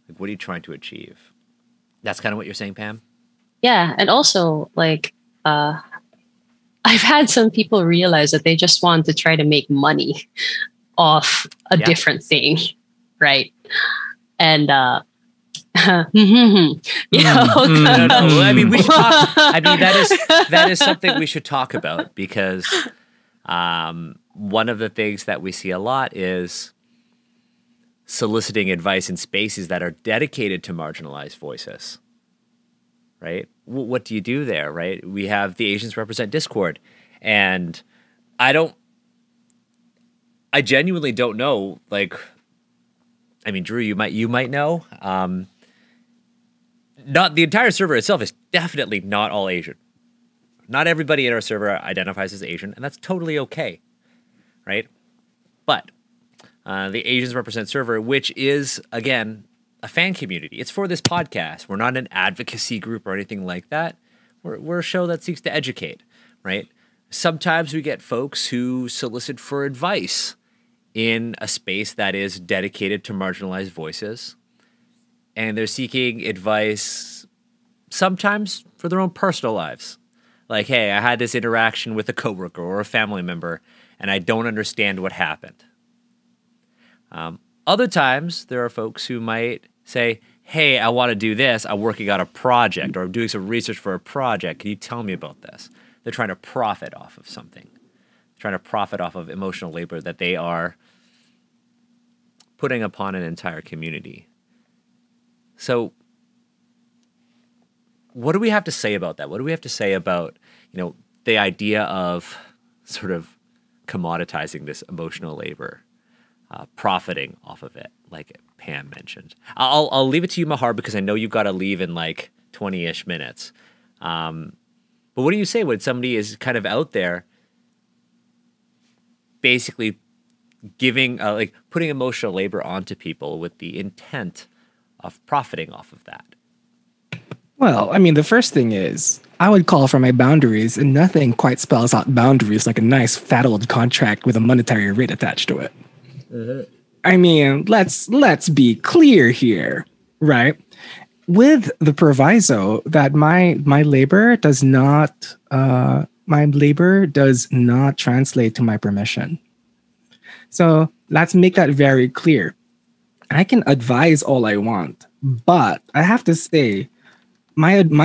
Like, what are you trying to achieve? That's kind of what you're saying, Pam? Yeah. And also, like, I've had some people realize that they just want to try to make money off a different thing, right? And No. I mean, we should talk. I mean, that is something we should talk about, because one of the things that we see a lot is soliciting advice in spaces that are dedicated to marginalized voices. Right? What do you do there? Right? We have the Asians Represent Discord, and I genuinely don't know. Like, I mean, Drew, you might know. Not the entire server itself is definitely not all Asian. Not everybody in our server identifies as Asian, and that's totally okay, right? But the Asians Represent server, which is, again, a fan community. It's for this podcast. We're not an advocacy group or anything like that. We're a show that seeks to educate, right? Sometimes we get folks who solicit for advice in a space that is dedicated to marginalized voices. And they're seeking advice sometimes for their own personal lives. Like, hey, I had this interaction with a coworker or a family member, and I don't understand what happened. Other times, there are folks who might say, hey, I want to do this. I'm working on a project, or I'm doing some research for a project. Can you tell me about this? They're trying to profit off of something. Trying to profit off of emotional labor that they are putting upon an entire community. So what do we have to say about that? What do we have to say about, the idea of sort of commoditizing this emotional labor, profiting off of it, like Pam mentioned? I'll leave it to you, Mahar, because I know you've got to leave in like 20-ish minutes. But what do you say when somebody is kind of out there basically giving, putting emotional labor onto people with the intent of profiting off of that? Well, I mean, the first thing is I would call for my boundaries, and nothing quite spells out boundaries like a nice fat old contract with a monetary rate attached to it. Mm-hmm. I mean, let's be clear here, right? With the proviso that my labor does not translate to my permission. So let's make that very clear. I can advise all I want, but I have to say, when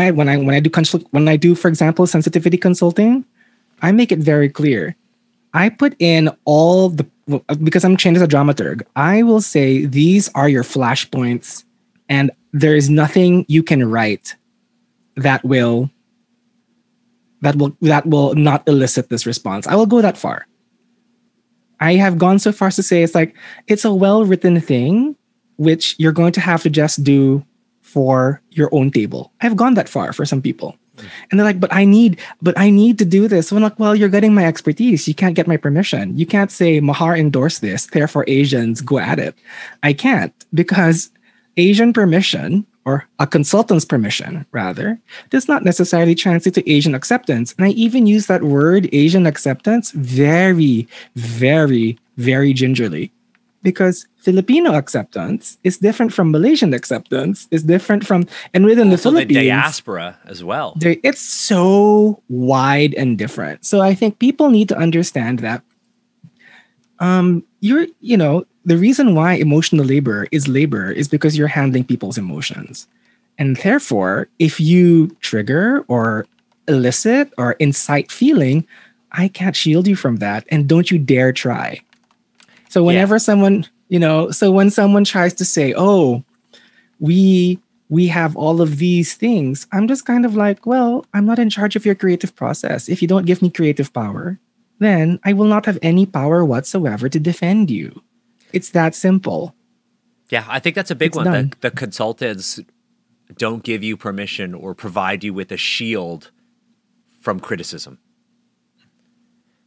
I do, for example, sensitivity consulting, I make it very clear. I put in because I'm trained as a dramaturg, I will say these are your flashpoints, and there is nothing you can write that will not elicit this response. I will go that far. I have gone so far as to say it's a well-written thing, which you're going to have to just do for your own table. I've gone that far for some people. And they're like, but I need to do this. So I'm like, well, you're getting my expertise. You can't get my permission. You can't say Mahar endorsed this, therefore Asians go at it. I can't, because Asian permission, or a consultant's permission rather, does not necessarily translate to Asian acceptance. And I even use that word Asian acceptance very, very, very gingerly, because Filipino acceptance is different from Malaysian acceptance, is different from, and within the Philippines, the diaspora as well. It's so wide and different. So I think people need to understand that the reason why emotional labor is because you're handling people's emotions. And therefore, if you trigger or elicit or incite feeling, I can't shield you from that. And don't you dare try. So whenever someone, when someone tries to say, oh, we have all of these things, I'm just kind of like, well, I'm not in charge of your creative process. If you don't give me creative power, then I will not have any power whatsoever to defend you. It's that simple. Yeah, I think that's a big one. The consultants don't give you permission or provide you with a shield from criticism.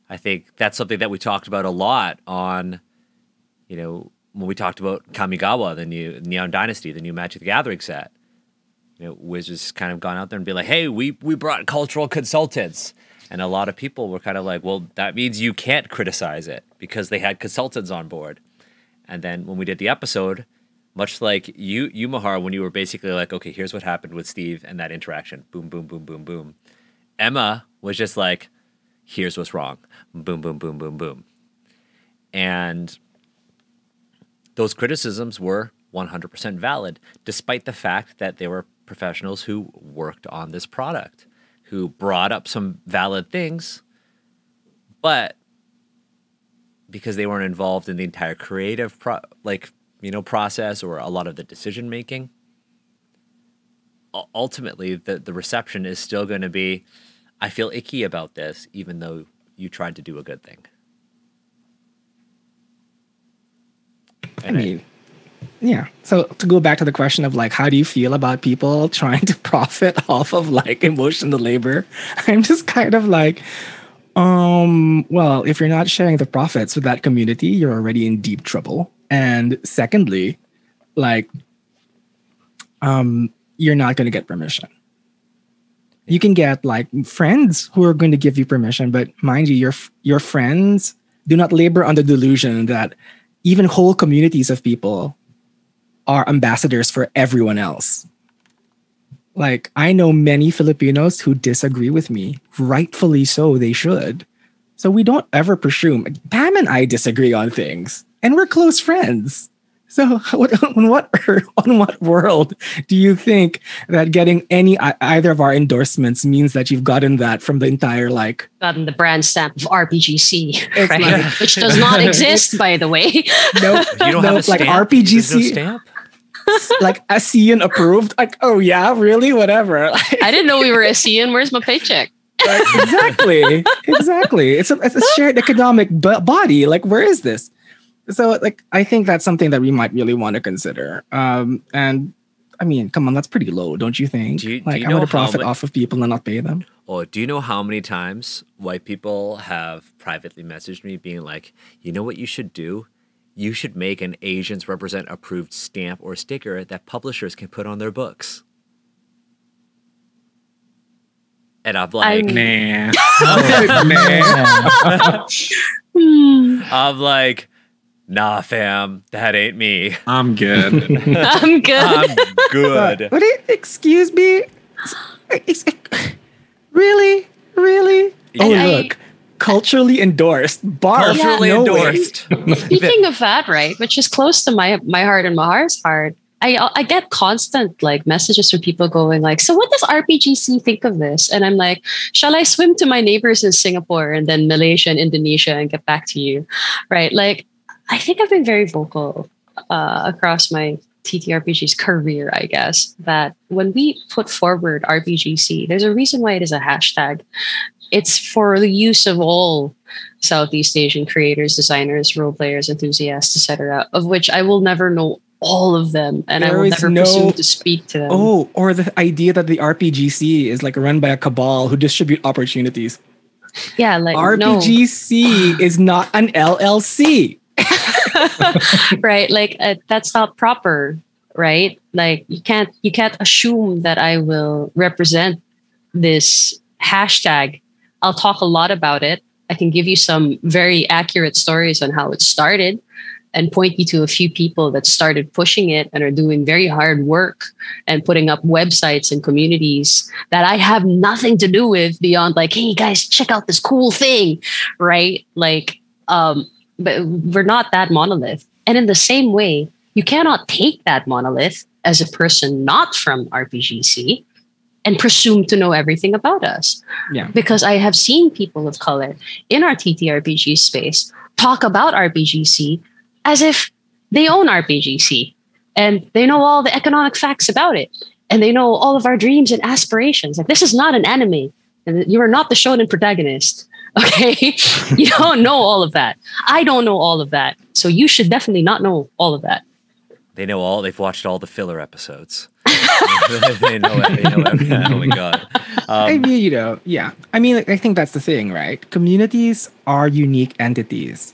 I think that's something that we talked about a lot on, when we talked about Kamigawa, the new Neon Dynasty, the new Magic the Gathering set. Wizards kind of gone out there and be like, hey, we brought cultural consultants. And a lot of people were kind of like, well, that means you can't criticize it because they had consultants on board. And then when we did the episode, much like you, Mahar, when you were basically like, okay, here's what happened with Steve and that interaction. Boom, boom, boom, boom, boom. Emma was just like, here's what's wrong. Boom, boom, boom, boom, boom. And those criticisms were 100% valid, despite the fact that they were professionals who worked on this product, who brought up some valid things, but because they weren't involved in the entire creative process or a lot of the decision making, ultimately the reception is still going to be, I feel icky about this, even though you tried to do a good thing. And yeah. So to go back to the question of like, how do you feel about people trying to profit off of like emotional labor? I'm just kind of like, well, if you're not sharing the profits with that community, you're already in deep trouble. And secondly, like, you're not going to get permission. You can get like friends who are going to give you permission, but mind you, your friends do not labor on the delusion that even whole communities of people are ambassadors for everyone else. Like, I know many Filipinos who disagree with me, rightfully so, they should. So we don't ever presume. Pam and I disagree on things, and we're close friends. So on what world do you think that getting either of our endorsements means that you've gotten that from the entire like Gotten the brand stamp of RPGC, It's right? like- Which does not exist, by the way. no You don't have a like stamp? There's no RPGC stamp? like ASEAN approved? Like, oh yeah, really? Whatever. I didn't know we were ASEAN. Where's my paycheck? Like, exactly. It's a shared economic body. Like, where is this? So, like, I think that's something that we might really want to consider. And I mean, come on, that's pretty low, don't you think? Do you I know want to how profit off of people and not pay them. Oh, do you know how many times white people have privately messaged me being like, you know what you should do? You should make an Asians Represent approved stamp or sticker that publishers can put on their books. And I'm like, Nah. I'm like, nah, fam, that ain't me. I'm good. I'm good. I'm good. What? Excuse me? Really? Oh, Yeah. look. Culturally endorsed. Bar. Culturally No way. endorsed. Speaking of that, right, which is close to my heart and Mahar's heart, I get constant like messages from people going like, so what does RPGC think of this? And I'm like, shall I swim to my neighbors in Singapore and then Malaysia and Indonesia and get back to you? Right? Like, I think I've been very vocal across my TTRPG's career, I guess, that when we put forward RPGC, there's a reason why it is a hashtag. It's for the use of all Southeast Asian creators, designers, role players, enthusiasts, etc., of which I will never know all of them, and I There will is never no- presume to speak to them. Oh, or the idea that the RPGC is like run by a cabal who distribute opportunities. Yeah, like RPGC is not an LLC. no. Right? Like that's not proper, right? Like you can't assume that I will represent this hashtag. I'll talk a lot about it. I can give you some very accurate stories on how it started and point you to a few people that started pushing it and are doing very hard work and putting up websites and communities that I have nothing to do with beyond like, hey guys, check out this cool thing, right? Like, but we're not that monolith. And in the same way, you cannot take that monolith as a person not from RPGC and presume to know everything about us. Yeah. Because I have seen people of color in our TTRPG space talk about RPGC as if they own RPGC and they know all the economic facts about it and they know all of our dreams and aspirations. Like, this is not an anime and you are not the shonen protagonist. Okay. You don't know all of that. I don't know all of that. So you should definitely not know all of that. They've watched all the filler episodes. they know everything. Oh my God. I mean, yeah. I mean, I think that's the thing, right? Communities are unique entities.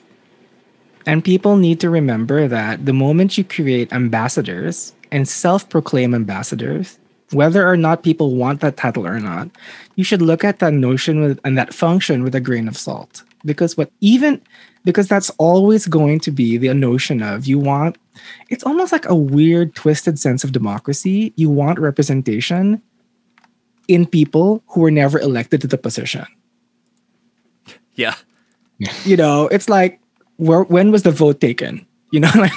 And people need to remember that the moment you create ambassadors and self-proclaim ambassadors, whether or not people want that title or not, you should look at that notion and that function with a grain of salt. Because that's always going to be the notion of it's almost like a weird, twisted sense of democracy. You want representation in people who were never elected to the position. Yeah. It's like, when was the vote taken? Like,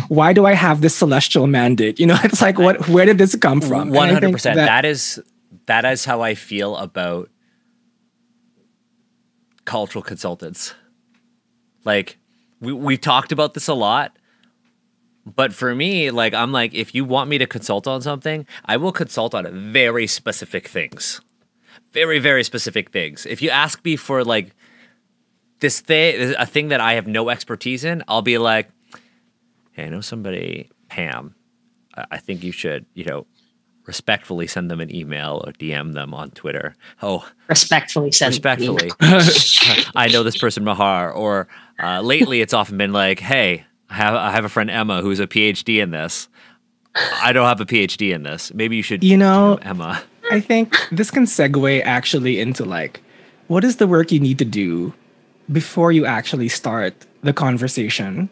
why do I have this celestial mandate? It's like, where did this come from? 100%. That is how I feel about cultural consultants. Like, we've talked about this a lot, but for me, like, I'm like, if you want me to consult on something, I will consult on very specific things. Very, very specific things. If you ask me for like a thing that I have no expertise in, I'll be like, hey, I know somebody, Pam, I think you should, respectfully send them an email or DM them on Twitter. Oh, Respectfully send. respectfully. I know this person, Mahar. Or lately, it's often been like, hey, I have a friend, Emma, who's a PhD in this. I don't have a PhD in this. Maybe you should, Emma. I think this can segue actually into like, what is the work you need to do before you actually start the conversation?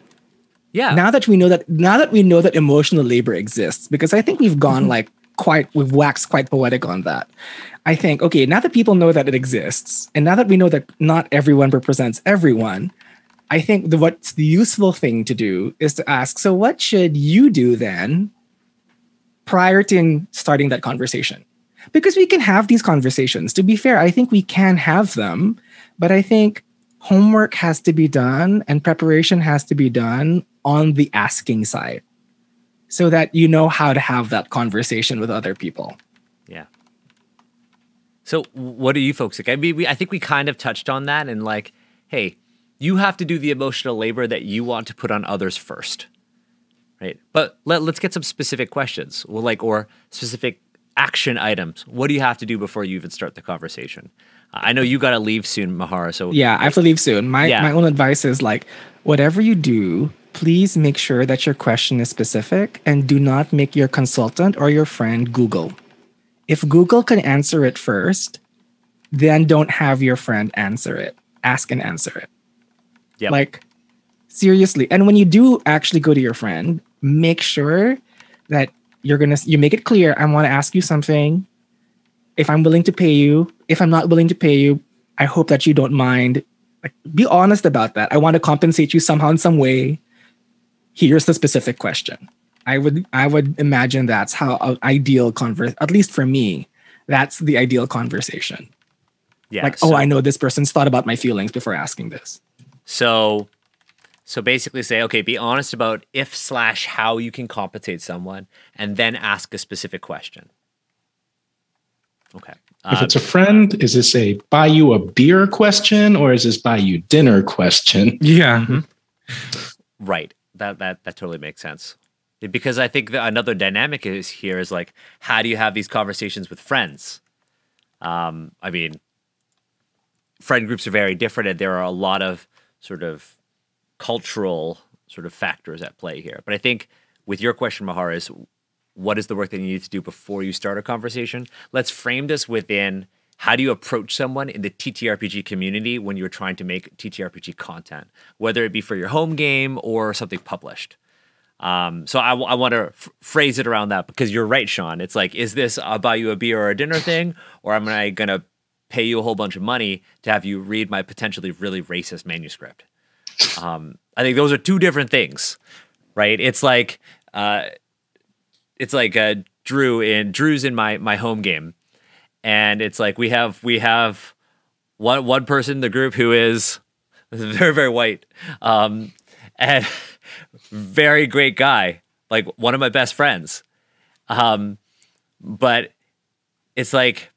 Yeah. Now that we know that emotional labor exists, because I think we've gone we've waxed quite poetic on that. I think, okay, now that people know that it exists, and now that we know that not everyone represents everyone, I think what's the useful thing to do is to ask, so what should you do then prior to starting that conversation? Because we can have these conversations. To be fair, I think we can have them, but I think homework has to be done and preparation has to be done on the asking side so that you know how to have that conversation with other people. Yeah. So what do you folks think? I mean, I think we kind of touched on that and like, hey, you have to do the emotional labor that you want to put on others first, right? But let's get some specific questions, or specific action items. What do you have to do before you even start the conversation? I know you got to leave soon, Mahara. So yeah, I have to leave soon. My own advice is like, whatever you do, please make sure that your question is specific and do not make your consultant or your friend Google. If Google can answer it first, then don't have your friend answer it. Ask and answer it. Yep. Like, seriously. And when you do actually go to your friend, make sure that you make it clear, I want to ask you something. If I'm willing to pay you, if I'm not willing to pay you, I hope that you don't mind. Like, be honest about that. I want to compensate you somehow in some way. Here's the specific question. I would imagine that's how an ideal at least for me, that's the ideal conversation. Yeah. Like, I know this person's thought about my feelings before asking this. So basically say, okay, be honest about if/how you can compensate someone, and then ask a specific question. Okay. If it's a friend, is this a buy you a beer question or is this buy you dinner question? Yeah. Mm-hmm. Right. That totally makes sense. Because I think that another dynamic is like, how do you have these conversations with friends? I mean, friend groups are very different, and there are a lot of sort of cultural sort of factors at play here. But I think with your question, Mahar, is what is the work that you need to do before you start a conversation? Let's frame this within how do you approach someone in the TTRPG community when you're trying to make TTRPG content, whether it be for your home game or something published. So I want to phrase it around that, because you're right, Sean. It's like, is this I'll buy you a beer or a dinner thing, or am I going to pay you a whole bunch of money to have you read my potentially really racist manuscript? I think those are two different things, right? It's like Drew's in my home game, and it's like we have one person in the group who is very, very white, and very great guy, like one of my best friends, but it's like,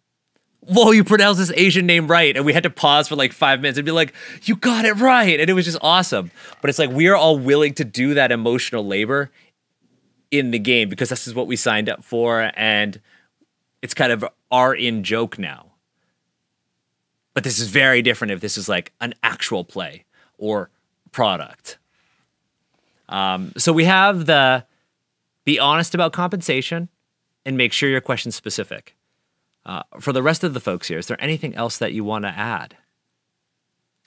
whoa, you pronounced this Asian name right. And we had to pause for like 5 minutes and be like, you got it right. And it was just awesome. But it's like, we are all willing to do that emotional labor in the game because this is what we signed up for. And it's kind of our in-joke now. But this is very different if this is like an actual play or product. So we have the be honest about compensation and make sure your question's specific. For the rest of the folks here, is there anything else that you want to add?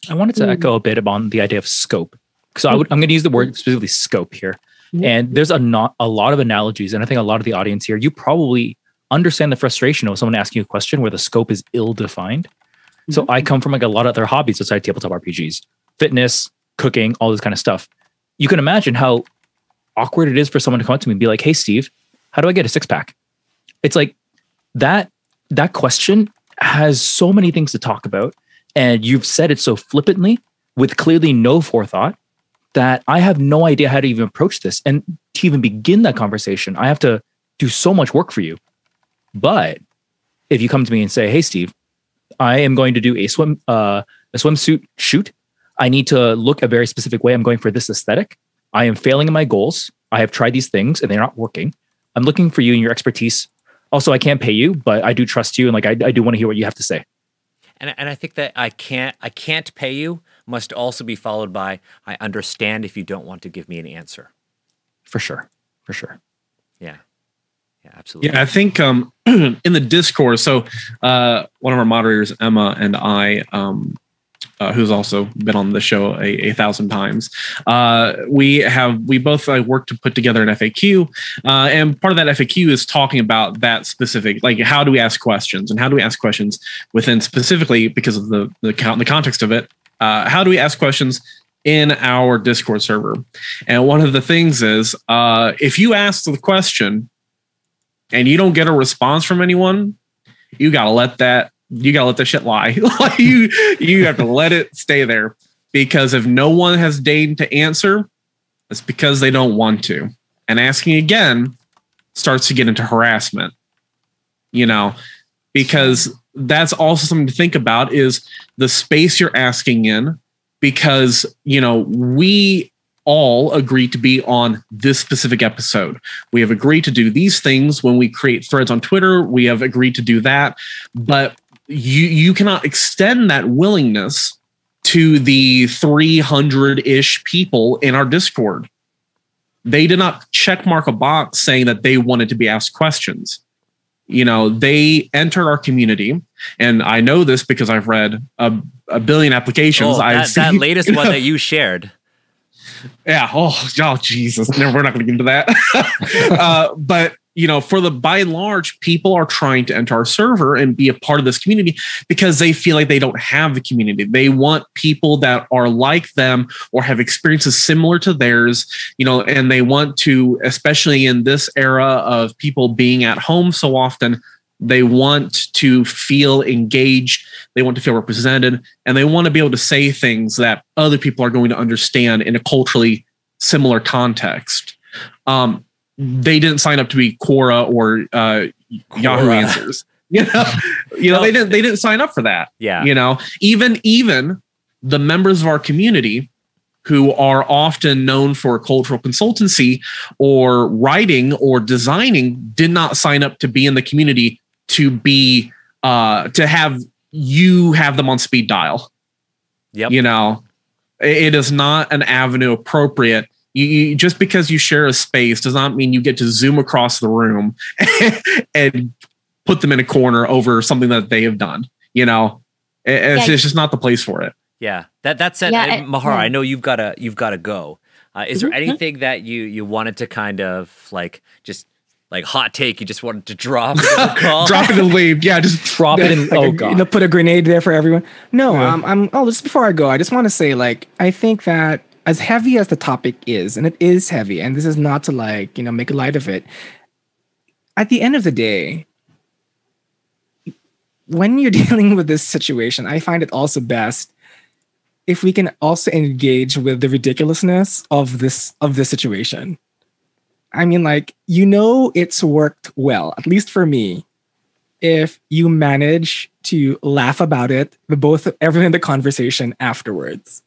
I wanted to echo a bit about the idea of scope. So I'm going to use the word specifically scope here. And there's a lot of analogies. And I think a lot of the audience here, you probably understand the frustration of someone asking you a question where the scope is ill-defined. So I come from like a lot of other hobbies outside tabletop RPGs, fitness, cooking, all this kind of stuff. You can imagine how awkward it is for someone to come up to me and be like, hey, Steve, how do I get a six-pack? It's like that question has so many things to talk about. And you've said it so flippantly with clearly no forethought that I have no idea how to even approach this. And to even begin that conversation, I have to do so much work for you. But if you come to me and say, hey, Steve, I am going to do a swimsuit shoot. I need to look a very specific way. I'm going for this aesthetic. I am failing in my goals. I have tried these things and they're not working. I'm looking for you and your expertise. Also, I can't pay you, but I do trust you, and like I do want to hear what you have to say. And I think that I can't pay you must also be followed by I understand if you don't want to give me an answer. For sure. Yeah. Yeah, absolutely. Yeah, I think in the Discord, so one of our moderators, Emma, and I, who's also been on the show a thousand times, we both worked to put together an FAQ, and part of that FAQ is talking about that specific, like how do we ask questions, and how do we ask questions within specifically because of the context of it. How do we ask questions in our Discord server? And one of the things is if you ask the question and you don't get a response from anyone, you gotta let that shit lie. Like you have to let it stay there, because if no one has deigned to answer, it's because they don't want to. And asking again starts to get into harassment, because that's also something to think about, is the space you're asking in, because, we all agree to be on this specific episode. We have agreed to do these things when we create threads on Twitter. We have agreed to do that, but you cannot extend that willingness to the 300-ish people in our Discord. They did not check mark a box saying that they wanted to be asked questions. They entered our community, and I know this because I've read a billion applications. That latest one that you shared. Yeah. Oh, Jesus. No, we're not going to get into that. But, by and large, people are trying to enter our server and be a part of this community because they feel like they don't have the community. They want people that are like them or have experiences similar to theirs, and they want to, especially in this era of people being at home so often, they want to feel engaged, they want to feel represented, and they want to be able to say things that other people are going to understand in a culturally similar context. They didn't sign up to be Quora or Yahoo Answers. They didn't sign up for that. Yeah. Even the members of our community who are often known for cultural consultancy or writing or designing did not sign up to be in the community to be to have them on speed dial. Yep. It is not an avenue appropriate. You just because you share a space does not mean you get to zoom across the room and put them in a corner over something that they have done. It's just not the place for it. Yeah. That said, Mahara, I know you've got to go. Is there anything that you wanted to kind of just like hot take? You just wanted to drop in the call? Drop it and leave. Yeah, just drop it and God. Put a grenade there for everyone. No, just before I go, I just want to say, I think that as heavy as the topic is, and it is heavy, and this is not to make light of it, at the end of the day, when you're dealing with this situation, I find it also best if we can also engage with the ridiculousness of this situation. I mean, it's worked well, at least for me, if you manage to laugh about it, everyone in the conversation afterwards.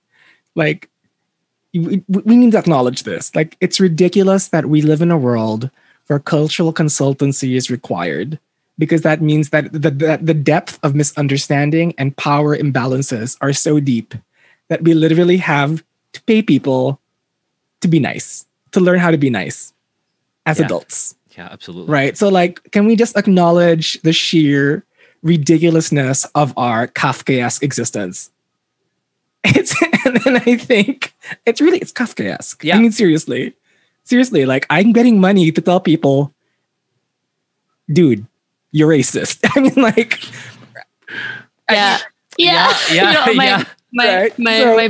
We need to acknowledge this. It's ridiculous that we live in a world where cultural consultancy is required, because that means that the depth of misunderstanding and power imbalances are so deep that we literally have to pay people to be nice, to learn how to be nice as adults. Yeah, absolutely. Right. So can we just acknowledge the sheer ridiculousness of our Kafkaesque existence? And I think it's Kafkaesque. Yeah. I mean, seriously, I'm getting money to tell people, dude, you're racist. I mean, My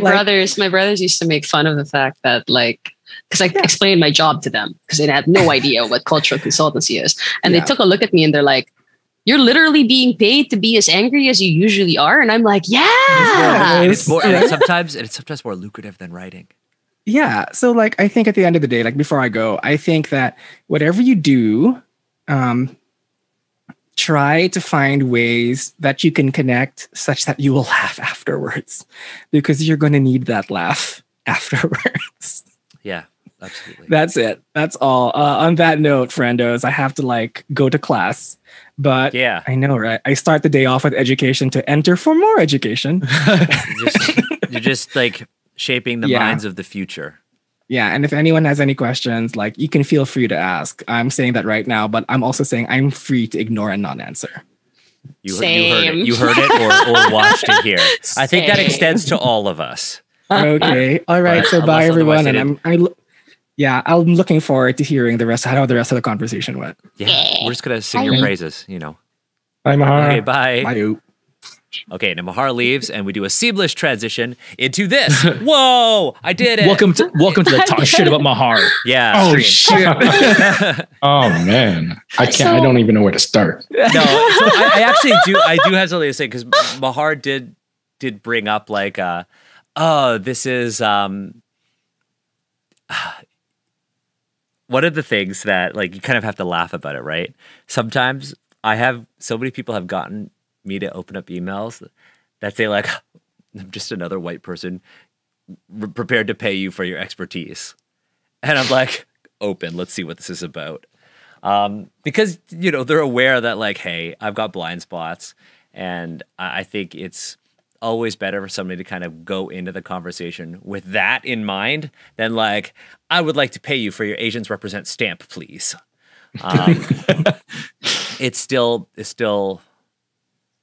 brothers used to make fun of the fact that because I explained my job to them because they had no idea what cultural consultancy is, and they took a look at me and they're like, "You're literally being paid to be as angry as you usually are," and I'm like, "Yeah." It's sometimes more lucrative than writing. Yeah. So I think at the end of the day, before I go, I think that whatever you do, try to find ways that you can connect such that you will laugh afterwards, because you're going to need that laugh afterwards. Yeah. absolutely. That's it. That's all. On that note, friendos, I have to like go to class. But Yeah. I know, right? I start the day off with education to enter for more education. You're just like shaping the minds of the future. Yeah, and if anyone has any questions, like you can feel free to ask. I'm saying that right now, but I'm also saying I'm free to ignore and not answer. You heard it or watched it here. I think that extends to all of us. Okay. All right. But So bye everyone. otherwise And I'm looking forward to hearing how the rest of the conversation went. Yeah, we're just gonna sing your praises, you know. Bye, Mahar. Okay, bye. Bye. Okay, now Mahar leaves, and we do a seamless transition into this. Whoa! I did it. Welcome to the talk shit about Mahar. Yeah. Oh stream. shit! Oh man, I can't. I don't even know where to start. No, so I actually do. I do have something to say because Mahar did bring up like, this is one of the things that like you kind of have to laugh about it, right? Sometimes so many people have gotten me to open up emails that say like, I'm just another white person prepared to pay you for your expertise. And I'm like, open, let's see what this is about. Because, you know, they're aware that like, hey, I've got blind spots. And I think it's always better for somebody to kind of go into the conversation with that in mind than like, I would like to pay you for your Asians Represent stamp, please. It still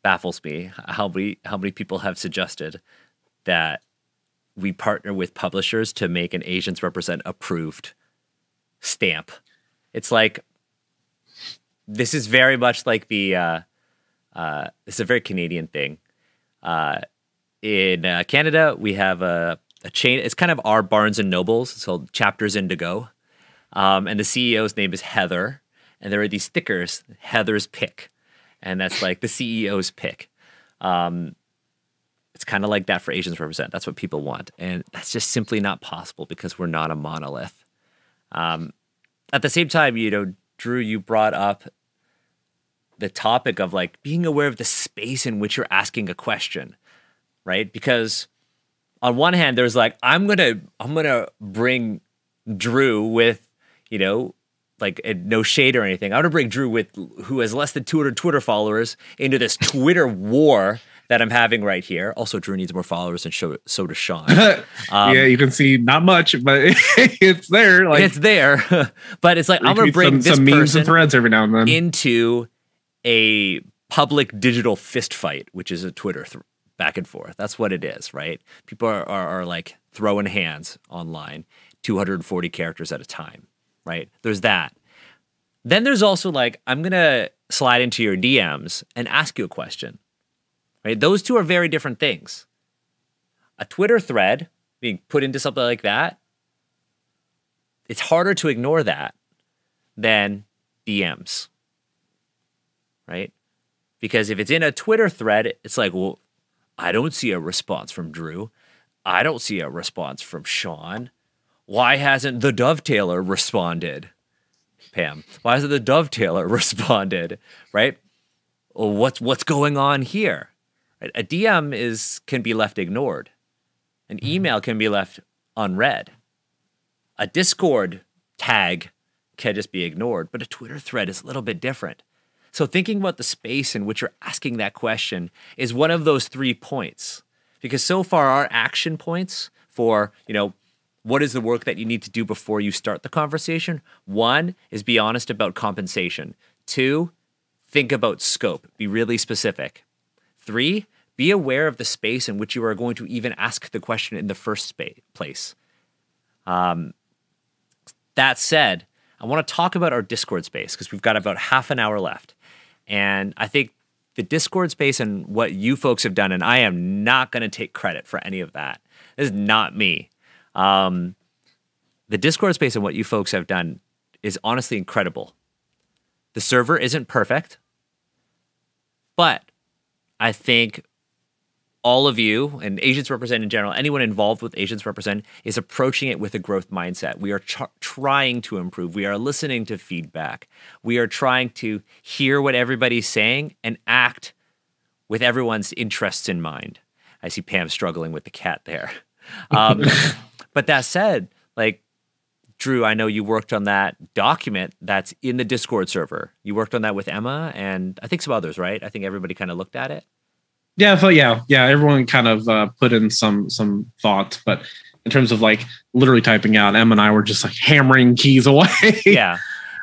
baffles me how many people have suggested that we partner with publishers to make an Asians Represent approved stamp. It's like, this is very much like it's a very Canadian thing. In Canada, we have a chain. It's kind of our Barnes and Nobles. It's called Chapters Indigo. And the CEO's name is Heather. And there are these stickers, Heather's Pick. And that's like the CEO's pick. It's kind of like that for Asians Represent. That's what people want. And that's just simply not possible because we're not a monolith. At the same time, you know, Drew, you brought up the topic of like being aware of the space in which you're asking a question, right? Because on one hand, there's like, I'm gonna bring Drew with, you know, like no shade or anything. I want to bring Drew who has less than 200 Twitter followers into this Twitter war that I'm having right here. Also, Drew needs more followers, and so does Sean. Yeah, you can see not much, but it's there. Like it's there, but it's like I'm going to bring some memes person and threads every now and then into a public digital fist fight, which is a Twitter back and forth. That's what it is, right? People are like throwing hands online, 240 characters at a time. Right? There's that. Then there's also like, I'm going to slide into your DMs and ask you a question. Right? Those two are very different things. A Twitter thread being put into something like that, it's harder to ignore that than DMs. Right? Because if it's in a Twitter thread, it's like, well, I don't see a response from Drew. I don't see a response from Sean. Why hasn't the Dovetailer responded? Pam, why hasn't the Dovetailer responded? Right? Well, what's going on here? Right? A DM can be left ignored. An email can be left unread. A Discord tag can just be ignored, but a Twitter thread is a little bit different. So thinking about the space in which you're asking that question is one of those 3 points. Because so far our action points for, you know, what is the work that you need to do before you start the conversation? 1 is be honest about compensation. 2, think about scope. Be really specific. 3, be aware of the space in which you are going to even ask the question in the first place. That said, I want to talk about our Discord space because we've got about half an hour left. And I think the Discord space and what you folks have done, and I am not going to take credit for any of that. This is not me. The Discord space and what you folks have done is honestly incredible. The server isn't perfect, but I think all of you and Asians Represent in general, anyone involved with Asians Represent is approaching it with a growth mindset. We are trying to improve. We are listening to feedback. We are trying to hear what everybody's saying and act with everyone's interests in mind. I see Pam struggling with the cat there. But that said, like, Drew, I know you worked on that document that's in the Discord server. You worked on that with Emma and I think some others, right? I think everybody kind of looked at it. Yeah, yeah. Everyone kind of put in some thoughts, but in terms of like literally typing out, Emma and I were just like hammering keys away. Yeah.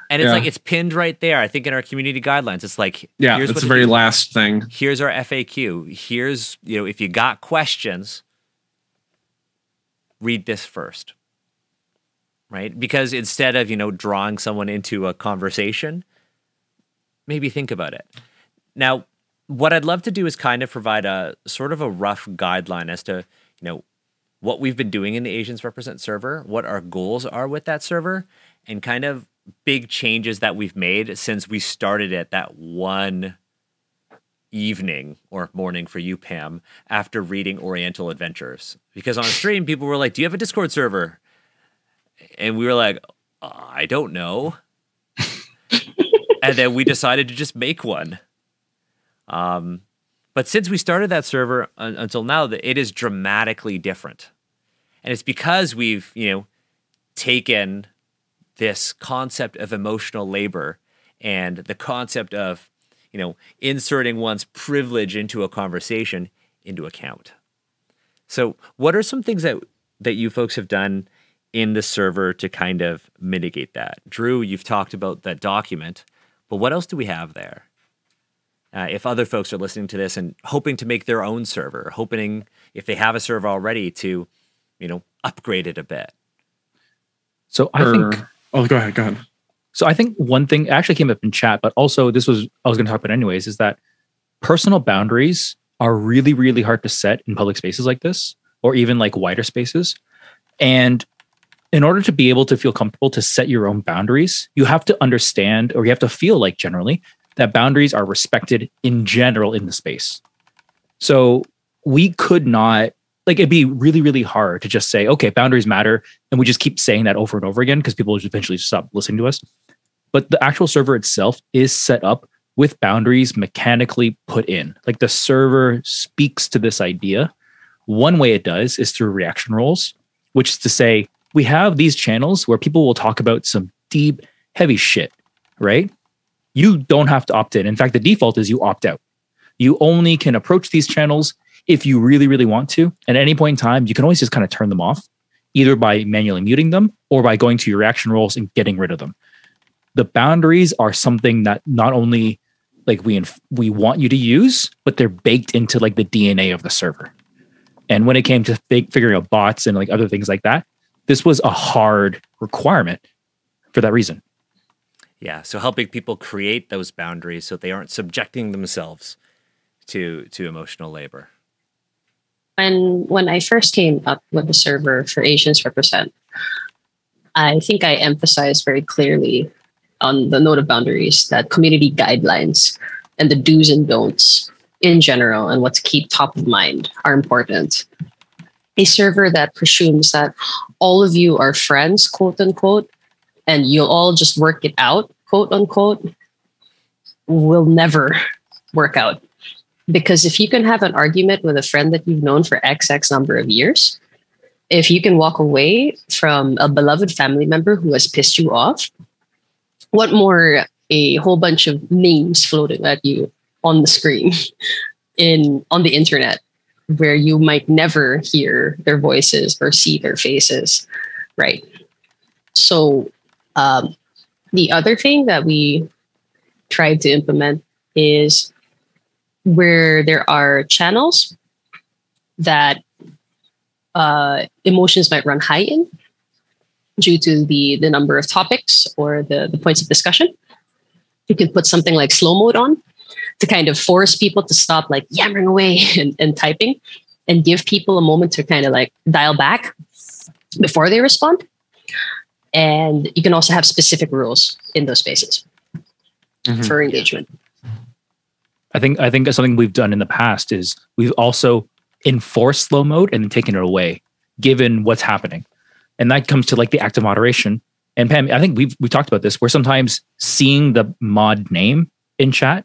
And it's like, it's pinned right there. I think in our community guidelines, it's like, here's it's the very last thing. Here's our FAQ. Here's, if you got questions, read this first, right? Because instead of, drawing someone into a conversation, maybe think about it. Now, what I'd love to do is kind of provide a sort of a rough guideline as to, what we've been doing in the Asians Represent server, what our goals are with that server, and kind of big changes that we've made since we started it that one evening or morning for you, Pam, after reading Oriental Adventures. Because on stream, people were like, do you have a Discord server? And we were like, I don't know. And then we decided to just make one. But since we started that server until now, it is dramatically different. And it's because we've, taken this concept of emotional labor and the concept of, inserting one's privilege into a conversation into account. So what are some things that you folks have done in the server to kind of mitigate that? Drew, you've talked about that document, but what else do we have there? If other folks are listening to this and hoping to make their own server, hoping if they have a server already to, upgrade it a bit. So I think... Oh, go ahead. So I think one thing actually came up in chat, but also I was going to talk about anyways, is that personal boundaries are really, really hard to set in public spaces like this, or even like wider spaces. And in order to be able to feel comfortable to set your own boundaries, you have to understand, or you have to feel like generally, that boundaries are respected in general in the space. So we could not, it'd be really, really hard to just say, okay, boundaries matter. And we just keep saying that over and over again because people will eventually stop listening to us. But the actual server itself is set up with boundaries mechanically put in. Like the server speaks to this idea. One way it does is through reaction roles, which is to say, we have these channels where people will talk about some deep, heavy shit, right? You don't have to opt in. In fact, the default is you opt out. You only can approach these channels if you really, really want to. And at any point in time, you can always just kind of turn them off, either by manually muting them or by going to your reaction roles and getting rid of them. The boundaries are something that not only we want you to use, but they're baked into the DNA of the server. And when it came to figuring out bots and other things like that, this was a hard requirement for that reason. Yeah, so helping people create those boundaries so they aren't subjecting themselves to emotional labor. When I first came up with the server for Asians Represent, I think I emphasized very clearly on the note of boundaries that community guidelines and the do's and don'ts in general and what to keep top of mind are important. A server that presumes that all of you are friends, quote unquote, and you'll all just work it out, quote unquote, will never work out. Because if you can have an argument with a friend that you've known for XX number of years, if you can walk away from a beloved family member who has pissed you off, what more a whole bunch of names floating at you on the screen on the internet, where you might never hear their voices or see their faces, right? So the other thing that we tried to implement is where there are channels that emotions might run high in due to the number of topics or the points of discussion. You can put something like slow mode on to kind of force people to stop yammering away and typing and give people a moment to kind of dial back before they respond. And you can also have specific rules in those spaces for engagement. I think something we've done in the past is we've also enforced slow mode and then taken it away, given what's happening. And that comes to the active moderation. And Pam, I think we've talked about this, where sometimes seeing the mod name in chat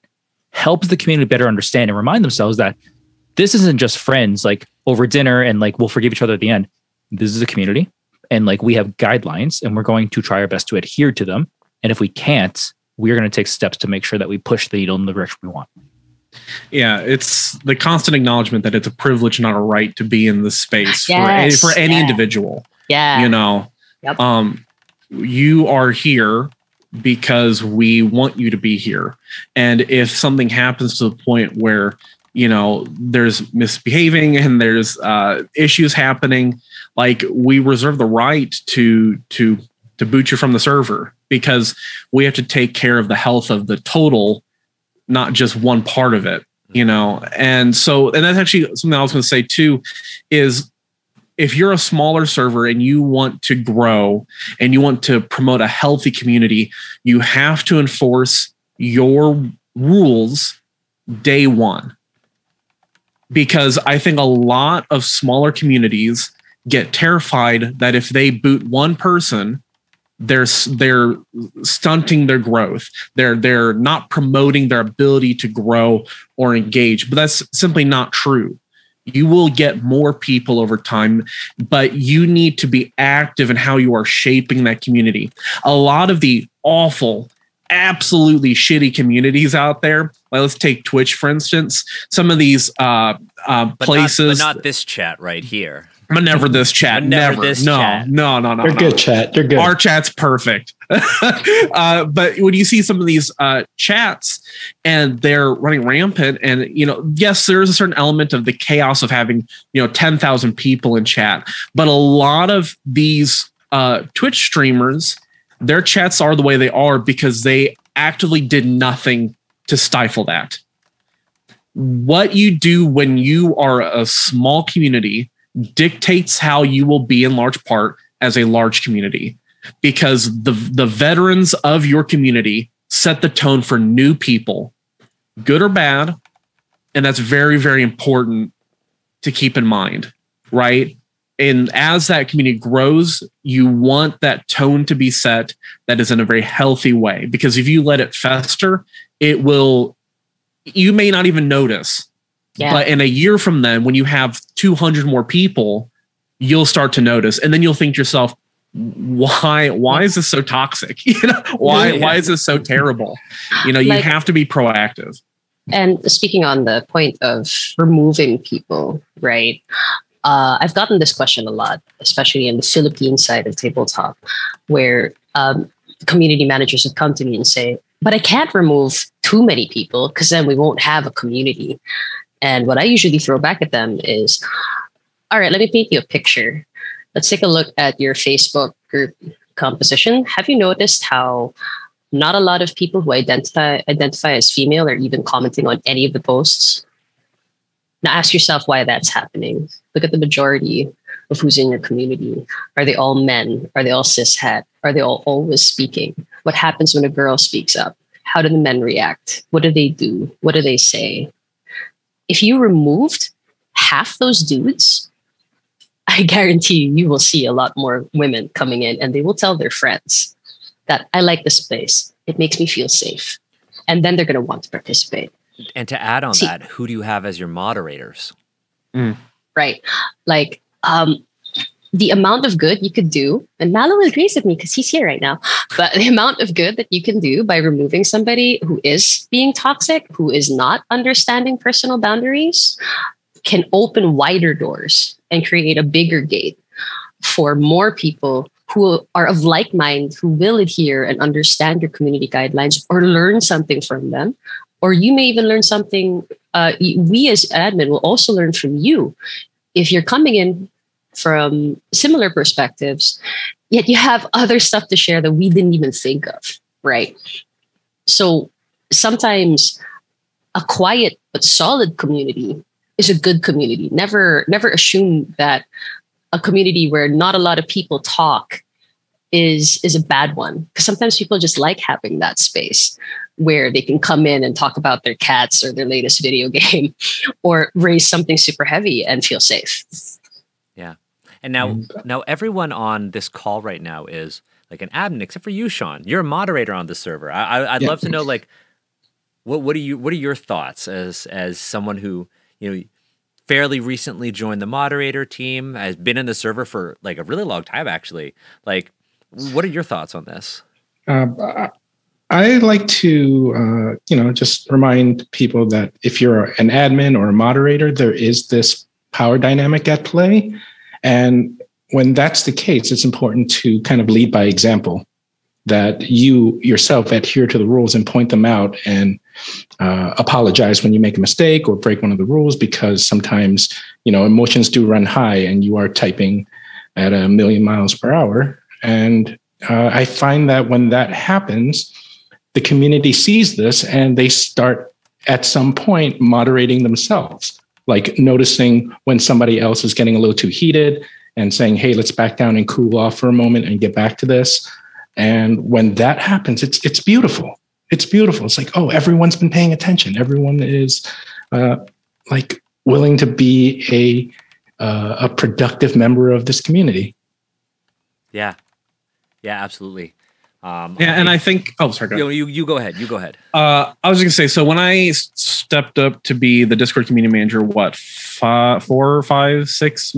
helps the community better understand and remind themselves that this isn't just friends over dinner and we'll forgive each other at the end. This is a community. And like, we have guidelines and we're going to try our best to adhere to them. And if we can't, we're going to take steps to make sure that we push the needle in the direction we want. Yeah, it's the constant acknowledgement that it's a privilege, not a right, to be in this space for any individual. Yeah. You know, Yep. You are here because we want you to be here. And if something happens to the point where, you know, there's misbehaving and there's issues happening, like, we reserve the right to boot you from the server, because we have to take care of the health of the total, not just one part of it, you know? And that's actually something I was going to say too, is if you're a smaller server and you want to grow and you want to promote a healthy community, you have to enforce your rules day one. Because I think a lot of smaller communities get terrified that if they boot one person, they're stunting their growth. They're not promoting their ability to grow or engage. But that's simply not true. You will get more people over time, but you need to be active in how you are shaping that community. A lot of the awful, absolutely shitty communities out there, like, let's take Twitch, for instance. Some of these places. But not this chat right here. But never this chat. Never. No. They're good chat. They're good. Our chat's perfect. But when you see some of these chats and they're running rampant, and, you know, yes, there is a certain element of the chaos of having, you know, 10,000 people in chat. But a lot of these Twitch streamers, their chats are the way they are because they actively did nothing to stifle that. What you do when you are a small community dictates how you will be in large part as a large community, because the veterans of your community set the tone for new people, good or bad. And that's very, very important to keep in mind, right? And as that community grows, you want that tone to be set that is in a very healthy way, because if you let it fester, you may not even notice. Yeah. But in a year from then, when you have 200 more people, you'll start to notice. And then you'll think to yourself, why is this so toxic? You know, why is this so terrible? You know, you have to be proactive. And speaking on the point of removing people, right? I've gotten this question a lot, especially in the Philippine side of tabletop, where community managers have come to me and say, but I can't remove too many people because then we won't have a community. And what I usually throw back at them is, all right, let me paint you a picture. Let's take a look at your Facebook group composition. Have you noticed how not a lot of people who identify as female are even commenting on any of the posts? Now ask yourself why that's happening. Look at the majority of who's in your community. Are they all men? Are they all cishet? Are they all always speaking? What happens when a girl speaks up? How do the men react? What do they do? What do they say? If you removed half those dudes, I guarantee you will see a lot more women coming in, and they will tell their friends that I like this place. It makes me feel safe. And then they're going to want to participate. And to add on that, who do you have as your moderators? Right. Like the amount of good you could do, and Malo agrees with me because he's here right now, but the amount of good that you can do by removing somebody who is being toxic, who is not understanding personal boundaries, can open wider doors and create a bigger gate for more people who are of like mind, who will adhere and understand your community guidelines or learn something from them. Or you may even learn something. We as admin will also learn from you. If you're coming in from similar perspectives, yet you have other stuff to share that we didn't even think of, right? So sometimes a quiet but solid community is a good community. Never assume that a community where not a lot of people talk is a bad one. Because sometimes people just like having that space where they can come in and talk about their cats or their latest video game or raise something super heavy and feel safe. Yeah. And now everyone on this call right now is like an admin, except for you, Sean. You're a moderator on the server. I'd love to know, like, what are your thoughts as someone who, you know, fairly recently joined the moderator team, has been in the server for like a really long time, actually. Like, what are your thoughts on this? I like to, just remind people that if you're an admin or a moderator, there is this power dynamic at play. And when that's the case, it's important to kind of lead by example, that you yourself adhere to the rules and point them out and apologize when you make a mistake or break one of the rules, because sometimes, emotions do run high and you are typing at 1,000,000 miles per hour. And I find that when that happens, the community sees this and they start at some point moderating themselves, like noticing when somebody else is getting a little too heated and saying, hey, let's back down and cool off for a moment and get back to this. And when that happens, it's beautiful. It's beautiful. It's like, oh, everyone's been paying attention. Everyone is willing to be a productive member of this community. Yeah. Yeah, absolutely. And I think, sorry, go ahead. You go ahead. You go ahead. I was going to say, so when I stepped up to be the Discord community manager, 4, 5, 6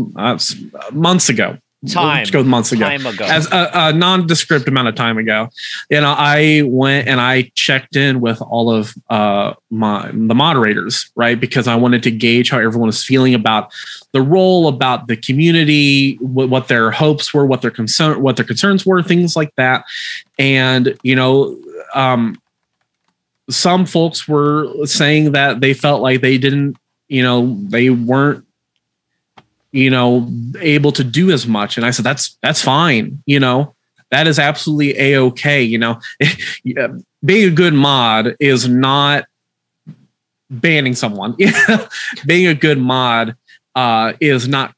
months ago? Let's go months ago. Time ago. As a nondescript amount of time ago, I went and I checked in with all of the moderators, right? Because I wanted to gauge how everyone was feeling about the role, about the community, what their hopes were, what their concerns were, things like that. And some folks were saying that they felt like they didn't, they weren't able to do as much. And I said, that's fine. That is absolutely A-okay. Being a good mod is not banning someone. Being a good mod is not,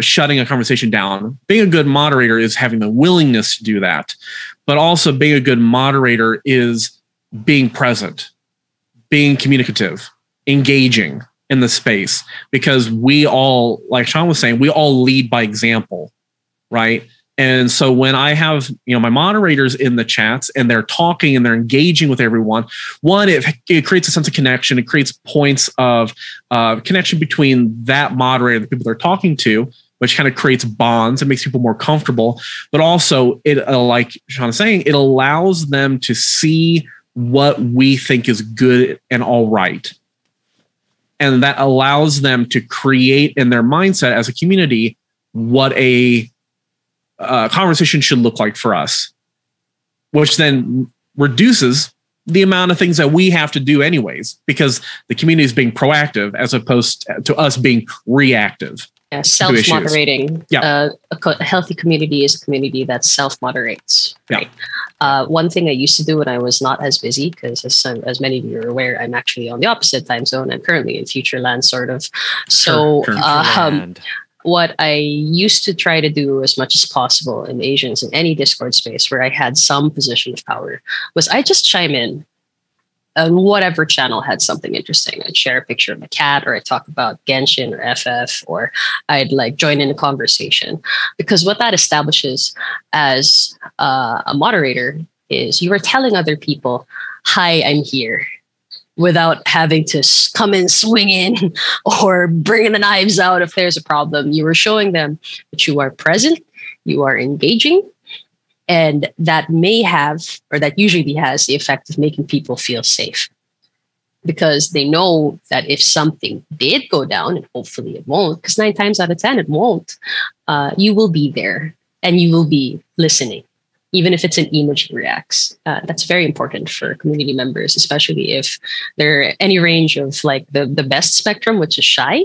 shutting a conversation down. Being a good moderator is having the willingness to do that. But also being a good moderator is being present, being communicative, engaging in the space, because we all, like Sean was saying, we all lead by example, right? And so when I have, my moderators in the chats and they're talking and they're engaging with everyone, one, it creates a sense of connection. It creates points of connection between that moderator and the people they're talking to, which kind of creates bonds and makes people more comfortable. But also, like Sean is saying, it allows them to see what we think is good and all right. And that allows them to create in their mindset as a community what a conversation should look like for us, which then reduces the amount of things that we have to do anyways, because the community is being proactive as opposed to us being reactive. Yeah, self-moderating. Yeah. A healthy community is a community that self-moderates. Right? Yeah. One thing I used to do when I was not as busy, because as many of you are aware, I'm actually on the opposite time zone. I'm currently in Futureland, sort of. So what I used to try to do as much as possible in Asians in any Discord space where I had some position of power was I just chime in. Whatever channel had something interesting. I'd share a picture of my cat, or I'd talk about Genshin or FF, or I'd join in a conversation. Because what that establishes as a moderator is you are telling other people, hi, I'm here, without having to come in swinging or bringing the knives out if there's a problem. You are showing them that you are present, you are engaging, and that may have, or that usually has, the effect of making people feel safe, because they know that if something did go down, and hopefully it won't, because 9 times out of 10 it won't, you will be there and you will be listening, even if it's an emoji reacts. That's very important for community members, especially if they're any range of the best spectrum, which is shy,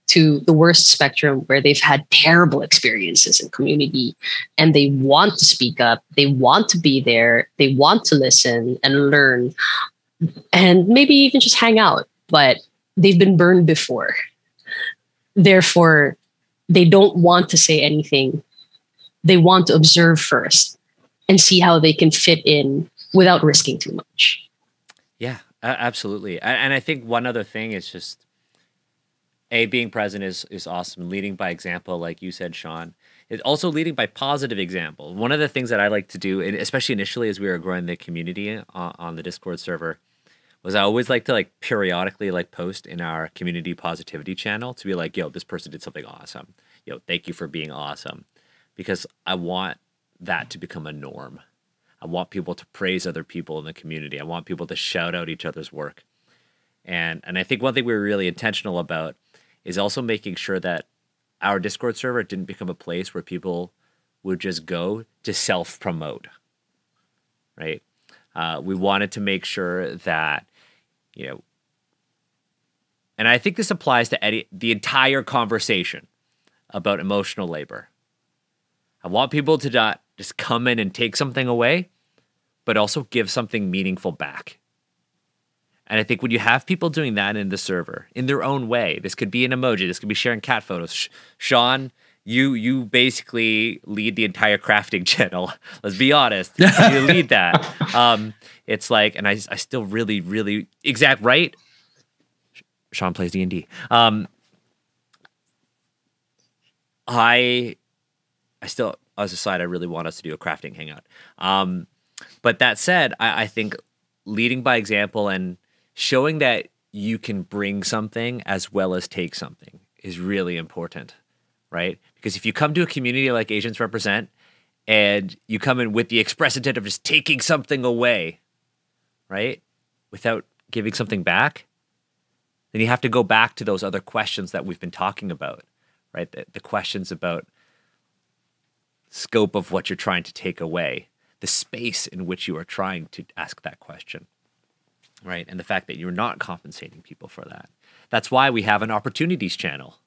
to the worst spectrum where they've had terrible experiences in community and they want to speak up, they want to be there, they want to listen and learn and maybe even just hang out, but they've been burned before. Therefore, they don't want to say anything. They want to observe first and see how they can fit in without risking too much. Yeah, absolutely. And I think one other thing is just, being present is awesome. Leading by example, like you said, Sean. It's also leading by positive example. One of the things that I like to do, and especially initially as we were growing the community on the Discord server, was I always like to like periodically like post in our community positivity channel to be like, yo, this person did something awesome. Yo, thank you for being awesome. Because I want that to become a norm. I want people to praise other people in the community. I want people to shout out each other's work. And I think one thing we were really intentional about is also making sure that our Discord server didn't become a place where people would just go to self-promote, right? We wanted to make sure that, you know, and I think this applies to the entire conversation about emotional labor. I want people to not just come in and take something away, but also give something meaningful back. And I think when you have people doing that in the server, in their own way, this could be an emoji, this could be sharing cat photos. Sean, you basically lead the entire crafting channel. Let's be honest. You lead that. It's like, and I still really, really, exact right? Sean plays D&D. I still, as a side, I really want us to do a crafting hangout. But that said, I think leading by example and showing that you can bring something as well as take something is really important, right? Because if you come to a community like Asians Represent and you come in with the express intent of just taking something away, right, without giving something back, then you have to go back to those other questions that we've been talking about, right? The questions about scope of what you're trying to take away, the space in which you are trying to ask that question, right? And the fact that you're not compensating people for that. That's why we have an opportunities channel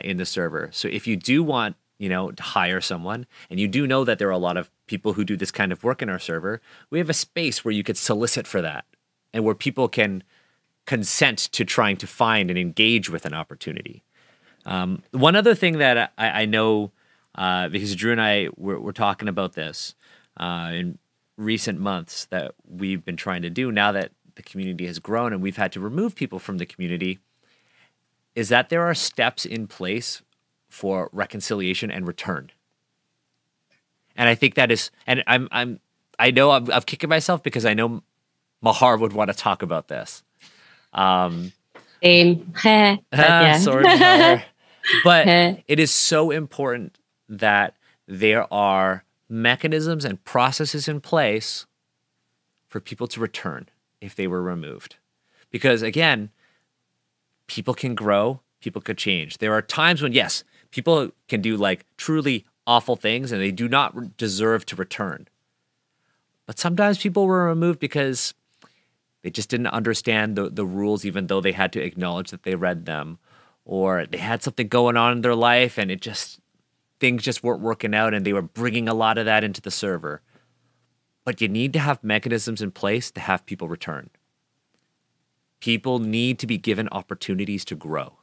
in the server. So if you do want, you know, to hire someone, and you do know that there are a lot of people who do this kind of work in our server, we have a space where you could solicit for that and where people can consent to trying to find and engage with an opportunity. One other thing that I know, because Drew and I were talking about this in recent months that we've been trying to do now that the community has grown and we've had to remove people from the community, is that there are steps in place for reconciliation and return. And I think that is, and I know I'm kicking myself because I know Mahar would want to talk about this. Same. Yeah. Sorry, Mahar. But it is so important that there are mechanisms and processes in place for people to return if they were removed. Because again, people can grow, people could change. There are times when, yes, people can do like truly awful things and they do not deserve to return. But sometimes people were removed because they just didn't understand the rules, even though they had to acknowledge that they read them, or they had something going on in their life and things just weren't working out and they were bringing a lot of that into the server. But you need to have mechanisms in place to have people return. People need to be given opportunities to grow,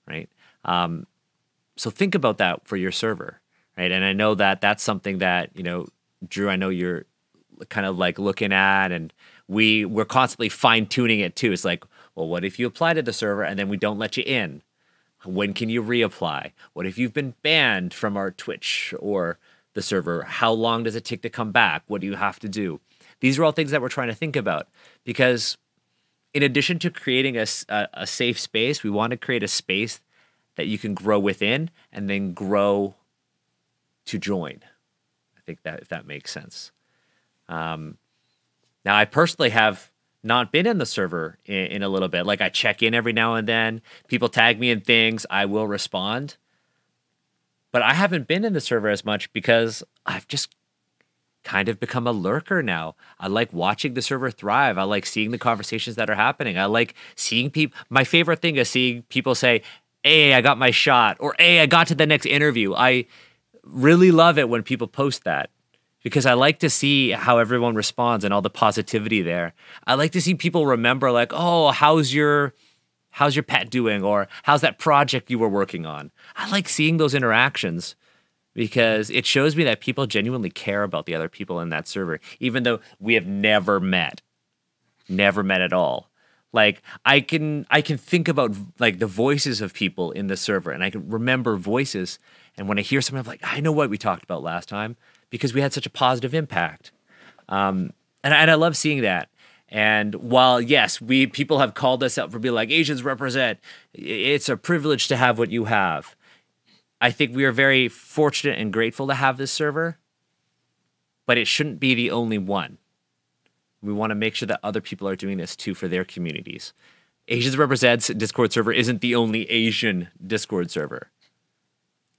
right? So think about that for your server, right? And I know that that's something that, you know, Drew, I know you're kind of like looking at, and we're constantly fine tuning it too. It's like, well, what if you apply to the server and then we don't let you in? When can you reapply? What if you've been banned from our Twitch or the server? How long does it take to come back? What do you have to do? These are all things that we're trying to think about, because in addition to creating a safe space, we want to create a space that you can grow within and then grow to join. I think that if that makes sense. Now, I personally have not been in the server in a little bit. Like, I check in every now and then. People tag me in things. I will respond. But I haven't been in the server as much because I've just kind of become a lurker now. I like watching the server thrive. I like seeing the conversations that are happening. I like seeing people. My favorite thing is seeing people say, hey, I got my shot, or hey, I got to the next interview. I really love it when people post that, because I like to see how everyone responds and all the positivity there. I like to see people remember, like, oh, how's your pet doing? Or how's that project you were working on? I like seeing those interactions because it shows me that people genuinely care about the other people in that server, even though we have never met at all. Like, I can think about like the voices of people in the server, and I can remember voices. And when I hear something, I'm like, I know what we talked about last time, because we had such a positive impact. And I love seeing that. And while, yes, people have called us out for being like, Asians represent, it's a privilege to have what you have. I think we are very fortunate and grateful to have this server, but it shouldn't be the only one. We want to make sure that other people are doing this too for their communities. Asians Represents Discord server isn't the only Asian Discord server,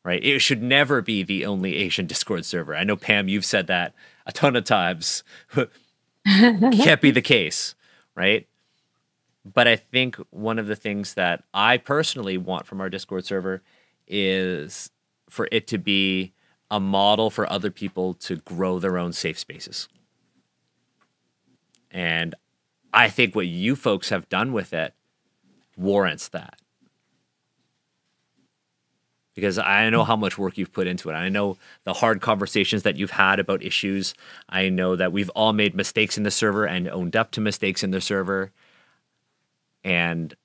right? It should never be the only Asian Discord server. I know, Pam, you've said that a ton of times. Can't be the case, right? But I think one of the things that I personally want from our Discord server is for it to be a model for other people to grow their own safe spaces. And I think what you folks have done with it warrants that. Because I know how much work you've put into it. I know the hard conversations that you've had about issues. I know that we've all made mistakes in the server and owned up to mistakes in the server. And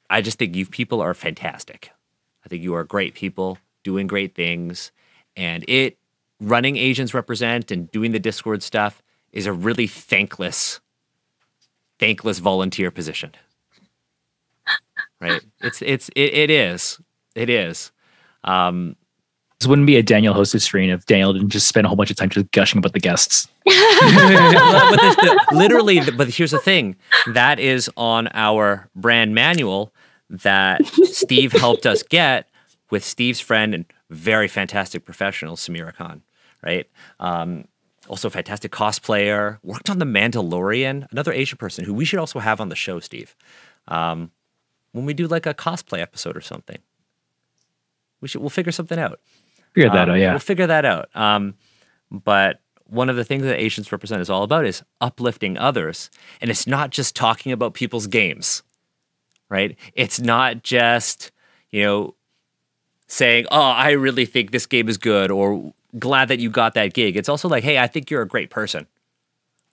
I just think you people are fantastic. I think you are great people doing great things. And running Asians Represent and doing the Discord stuff is a really thankless volunteer position. Right? It is. This wouldn't be a Daniel hosted stream if Daniel didn't just spend a whole bunch of time just gushing about the guests. Literally, but here's the thing. That is on our brand manual that Steve helped us get with Steve's friend and very fantastic professional, Samira Khan, right? Also fantastic cosplayer, worked on The Mandalorian, another Asian person who we should also have on the show, Steve. When we do like a cosplay episode or something. We'll figure something out. Figure that out, yeah. We'll figure that out. But one of the things that Asians Represent is all about is uplifting others. And it's not just talking about people's games, right? It's not just, saying, oh, I really think this game is good, or glad that you got that gig. It's also like, hey, I think you're a great person,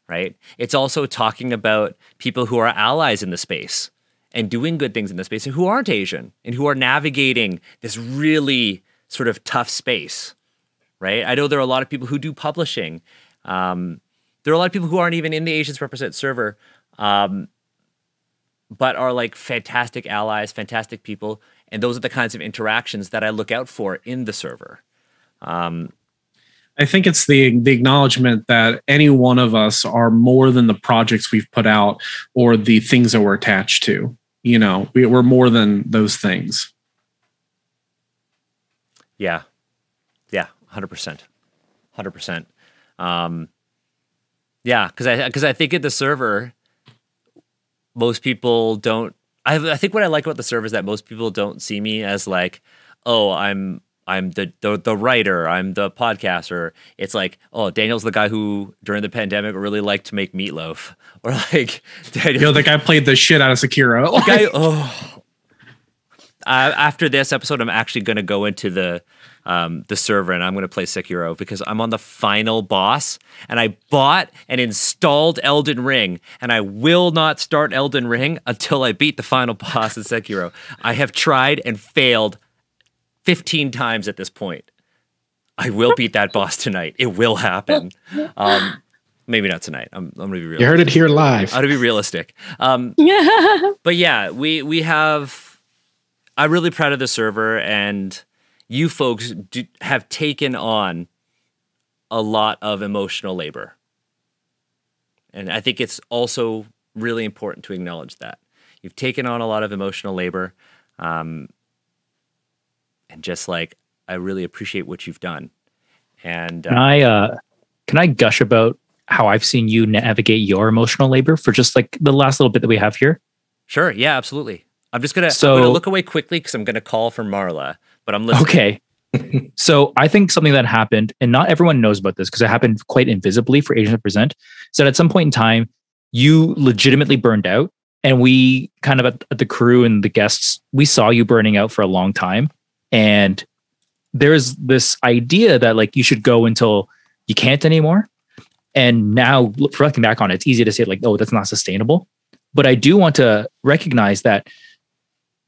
right? It's also talking about people who are allies in the space and doing good things in the space and who aren't Asian and who are navigating this really sort of tough space, right? I know there are a lot of people who do publishing. There are a lot of people who aren't even in the Asians Represent server, but are like fantastic allies, fantastic people. And those are the kinds of interactions that I look out for in the server. I think it's the acknowledgement that any one of us are more than the projects we've put out or the things that we're attached to. We're more than those things. Yeah. 100%. 100%. Yeah. Cause I think at the server, most people don't, I think what I like about the server is that most people don't see me as like, oh, I'm the writer, I'm the podcaster. It's like, oh, Daniel's the guy who during the pandemic really liked to make meatloaf, or like, Daniel, the guy played the shit out of Sekiro. After this episode, I'm actually going to go into the server and I'm going to play Sekiro because I'm on the final boss and I bought and installed Elden Ring and I will not start Elden Ring until I beat the final boss in Sekiro. I have tried and failed 15 times at this point. I will beat that boss tonight. It will happen. Maybe not tonight. I'm going to be realistic. You heard it here live. I'm going to be realistic. But yeah, we have... I'm really proud of the server, and you folks have taken on a lot of emotional labor. And I think it's also really important to acknowledge that. You've taken on a lot of emotional labor. And just like, I really appreciate what you've done. And can I gush about how I've seen you navigate your emotional labor for just like the last little bit that we have here? Sure. Yeah, absolutely. I'm gonna look away quickly because I'm gonna call for Marla, but I'm listening. Okay. So I think something that happened, and not everyone knows about this because it happened quite invisibly for Asians Represent, is that at some point in time, you legitimately burned out. And we kind of at the crew and the guests, we saw you burning out for a long time. And there's this idea that like you should go until you can't anymore. And now reflecting back on it, it's easy to say like, oh, that's not sustainable. But I do want to recognize that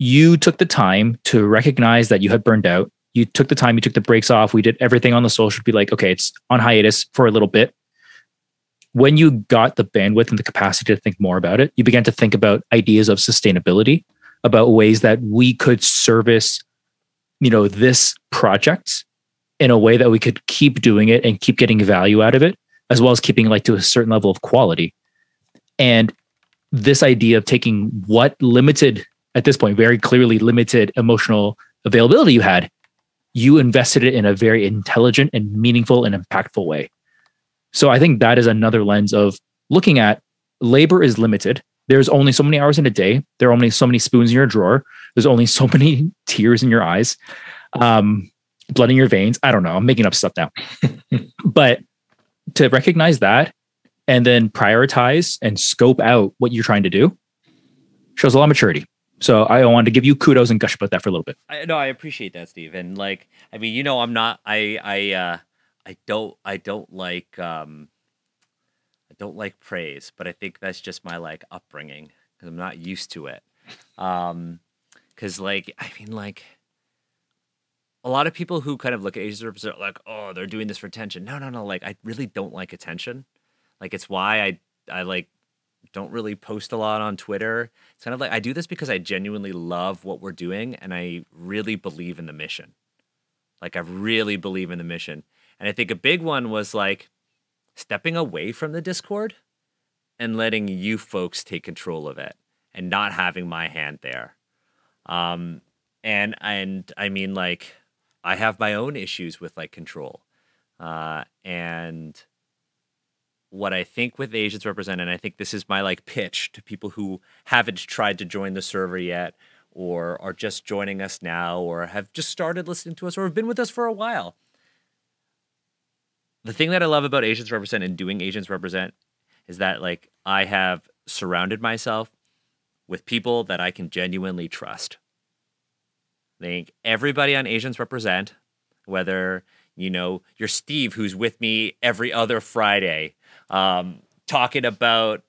you took the time to recognize that you had burned out. You took the time, you took the breaks off. We did everything on the social to be like, okay, it's on hiatus for a little bit. when you got the bandwidth and the capacity to think more about it, you began to think about ideas of sustainability, about ways that we could service, this project in a way that we could keep doing it and keep getting value out of it, as well as keeping like to a certain level of quality. And this idea of taking what limited, at this point, very clearly limited emotional availability you had, you invested it in a very intelligent and meaningful and impactful way. So I think that is another lens of looking at labor is limited. There's only so many hours in a day. There are only so many spoons in your drawer. There's only so many tears in your eyes, blood in your veins. I don't know. I'm making up stuff now. But to recognize that and then prioritize and scope out what you're trying to do shows a lot of maturity. So I wanted to give you kudos and gush about that for a little bit. I appreciate that, Steve. And like, I mean, I'm not, I don't like praise, but I think that's just my like upbringing because I'm not used to it. Because like, I mean, like a lot of people who kind of look at Asians represent like, oh, they're doing this for attention. No. Like, I really don't like attention. Like, it's why I like don't really post a lot on Twitter. It's kind of like I do this because I genuinely love what we're doing and I really believe in the mission. Like, I really believe in the mission. And I think a big one was like stepping away from the Discord and letting you folks take control of it and not having my hand there. And I mean, like, I have my own issues with like control. And what I think with Asians Represent, and I think this is my like pitch to people who haven't tried to join the server yet, or are just joining us now, or have just started listening to us, or have been with us for a while. The thing that I love about Asians Represent and doing Asians Represent is that like I have surrounded myself with people that I can genuinely trust. I think everybody on Asians Represent, whether you're Steve, who's with me every other Friday, talking about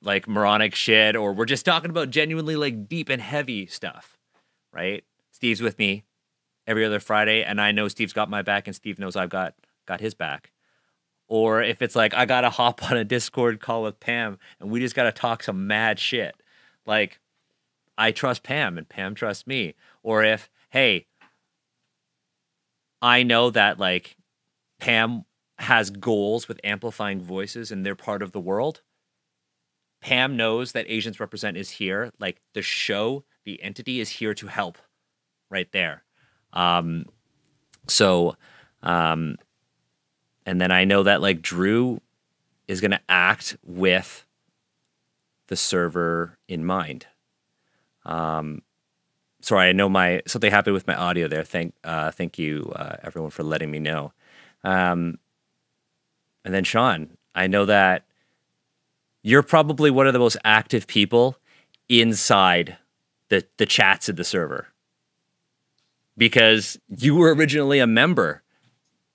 like moronic shit, or we're just talking about genuinely like deep and heavy stuff, right? Steve's with me every other Friday, and I know Steve's got my back, and Steve knows I've got his back. Or if it's like I gotta hop on a Discord call with Pam, and we just gotta talk some mad shit, like I trust Pam, and Pam trusts me. Or if, hey, I know that like Pam has goals with amplifying voices and they're part of the world. Pam knows that Asians Represent is here. Like the show, the entity is here to help right there. And then I know that like Drew is going to act with the server in mind. Sorry, I know something happened with my audio there. Thank you, everyone, for letting me know. And then Sean, I know that you're probably one of the most active people inside the chats of the server because you were originally a member,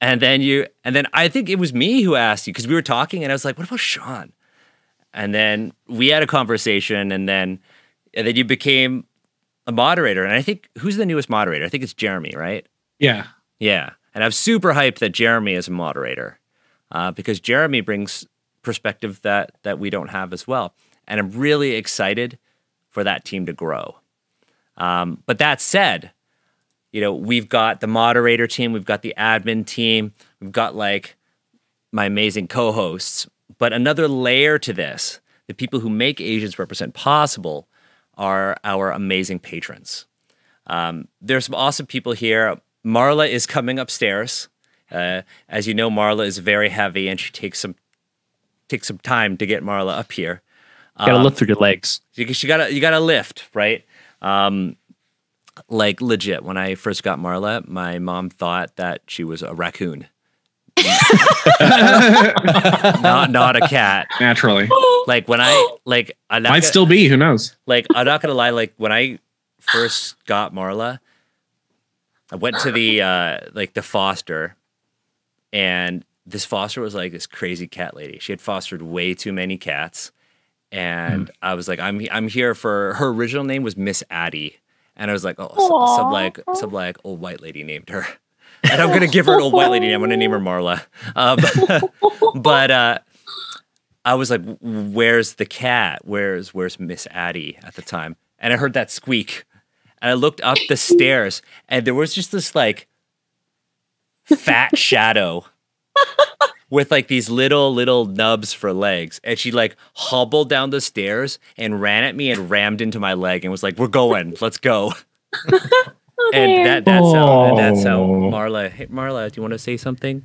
and then I think it was me who asked you because we were talking, and I was like, "What about Sean?" And then we had a conversation, and then you became a moderator. And I think who's the newest moderator? I think it's Jeremy, right? Yeah. Yeah. And I'm super hyped that Jeremy is a moderator because Jeremy brings perspective that we don't have as well. And I'm really excited for that team to grow. But that said, we've got the moderator team, we've got the admin team, we've got like my amazing co-hosts. But another layer to this, the people who make Asians Represent possible are our amazing patrons. There's some awesome people here. Marla is coming upstairs. As you know, Marla is very heavy, and she takes some time to get Marla up here. You gotta lift through your legs. You gotta lift, right? Like legit. When I first got Marla, my mom thought that she was a raccoon, not a cat. Naturally. Like when I might still be. Who knows? Like I'm not gonna lie. Like when I first got Marla, I went to the foster, and this foster was like this crazy cat lady. She had fostered way too many cats, and I was like, I'm here for her original name was Miss Addie, and I was like, some old white lady named her. And I'm going to give her a white lady name. I'm going to name her Marla. But I was like, where's the cat? Where's Miss Addie at the time? And I heard that squeak. And I looked up the stairs, and there was just this like fat shadow with like these little nubs for legs. And she like hobbled down the stairs and ran at me and rammed into my leg and was like, we're going, let's go. And that's how Marla. Hey, Marla, do you want to say something?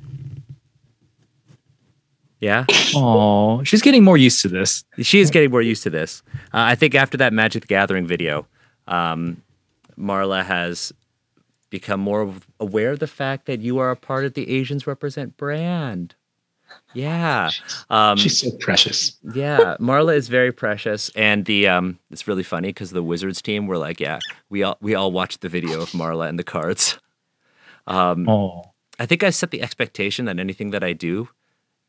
Yeah. Oh, she's getting more used to this. She is getting more used to this. I think after that Magic the Gathering video, Marla has become more aware of the fact that you are a part of the Asians Represent brand. Yeah. She's so precious. Yeah, Marla is very precious, and it's really funny because the Wizards team were like, yeah, we all watched the video of Marla and the cards. I think I set the expectation that anything that I do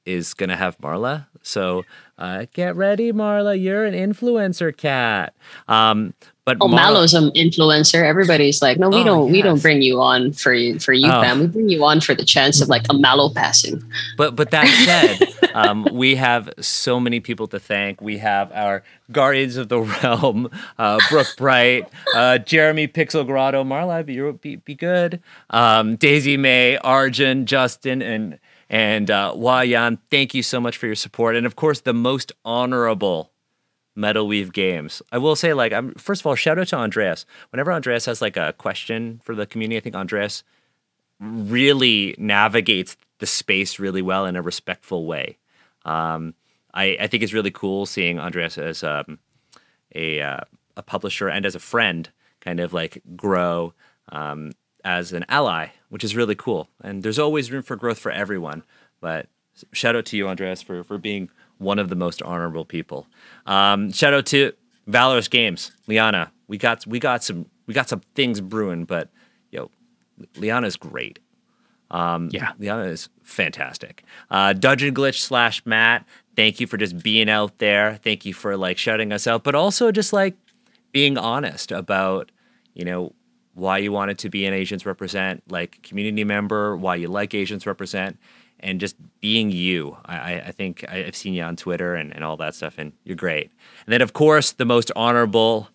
is gonna have Marla. So get ready, Marla. You're an influencer cat. But Malo's an influencer. Everybody's like, no, we don't bring you on for you, fam. We bring you on for the chance of like a Malo passing. But that said, we have so many people to thank. We have our Guardians of the Realm, Brooke Bright, Jeremy Pixel Grotto, Marla, be good. Daisy May, Arjun, Justin, and Wayan, thank you so much for your support. And of course, the most honorable Metal Weave Games. I will say, like, first of all, shout out to Andreas. Whenever Andreas has like a question for the community, I think Andreas really navigates the space really well in a respectful way. I think it's really cool seeing Andreas as a publisher and as a friend kind of like grow as an ally, which is really cool. And there's always room for growth for everyone. But shout out to you, Andreas, for being one of the most honorable people. Shout out to Valorous Games, Liana. We got some things brewing, but Liana's great. Liana is fantastic. Dungeon Glitch / Matt, thank you for just being out there. Thank you for like shouting us out, but also just like being honest about, why you wanted to be an Asians Represent, like community member, why you like Asians Represent, and just being you. I think I've seen you on Twitter and all that stuff, and you're great. And then, of course, the most honorable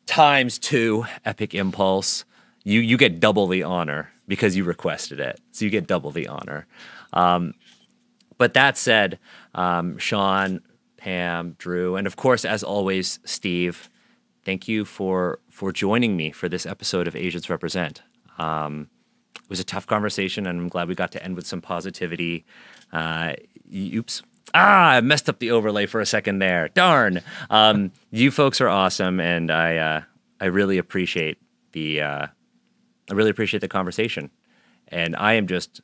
×2 Epic Impulse. You get double the honor because you requested it. So you get double the honor. But that said, Sean, Pam, Drew, and of course, as always, Steve, thank you for joining me for this episode of Asians Represent. It was a tough conversation, and I'm glad we got to end with some positivity. Oops. I messed up the overlay for a second there. Darn. You folks are awesome, and I really appreciate the conversation. And I am just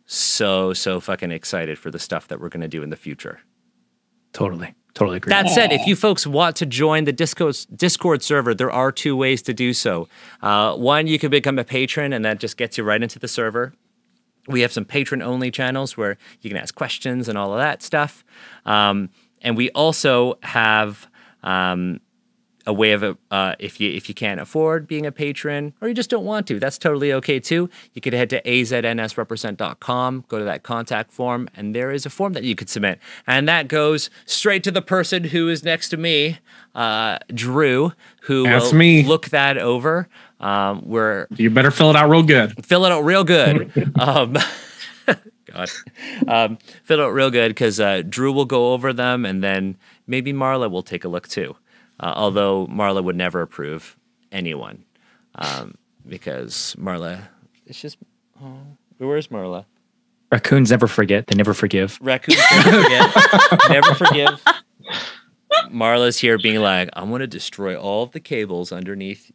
so fucking excited for the stuff that we're going to do in the future. Totally agree. That said, if you folks want to join the Discord server, there are 2 ways to do so. One, you can become a patron, and that just gets you right into the server. We have some patron-only channels where you can ask questions and all of that stuff. And we also have a way of if you can't afford being a patron or you just don't want to, that's totally okay too. You could head to aznsrepresent.com, go to that contact form, and there is a form that you could submit. And that goes straight to the person who is next to me, Drew, who That's will me. look that over. You better fill it out real good. Fill it out real good. God. Fill it out real good because Drew will go over them, and then maybe Marla will take a look too. Although Marla would never approve anyone because Marla, it's just, where's Marla? Raccoons never forget. They never forgive. Raccoons never forget. Never forgive. Marla's here being like, I'm going to destroy all of the cables underneath.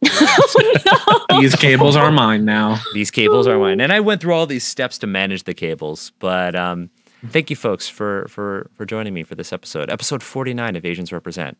These cables are mine now. These cables are mine. And I went through all these steps to manage the cables. But thank you, folks, for joining me for this episode. Episode 49 of Asians Represent.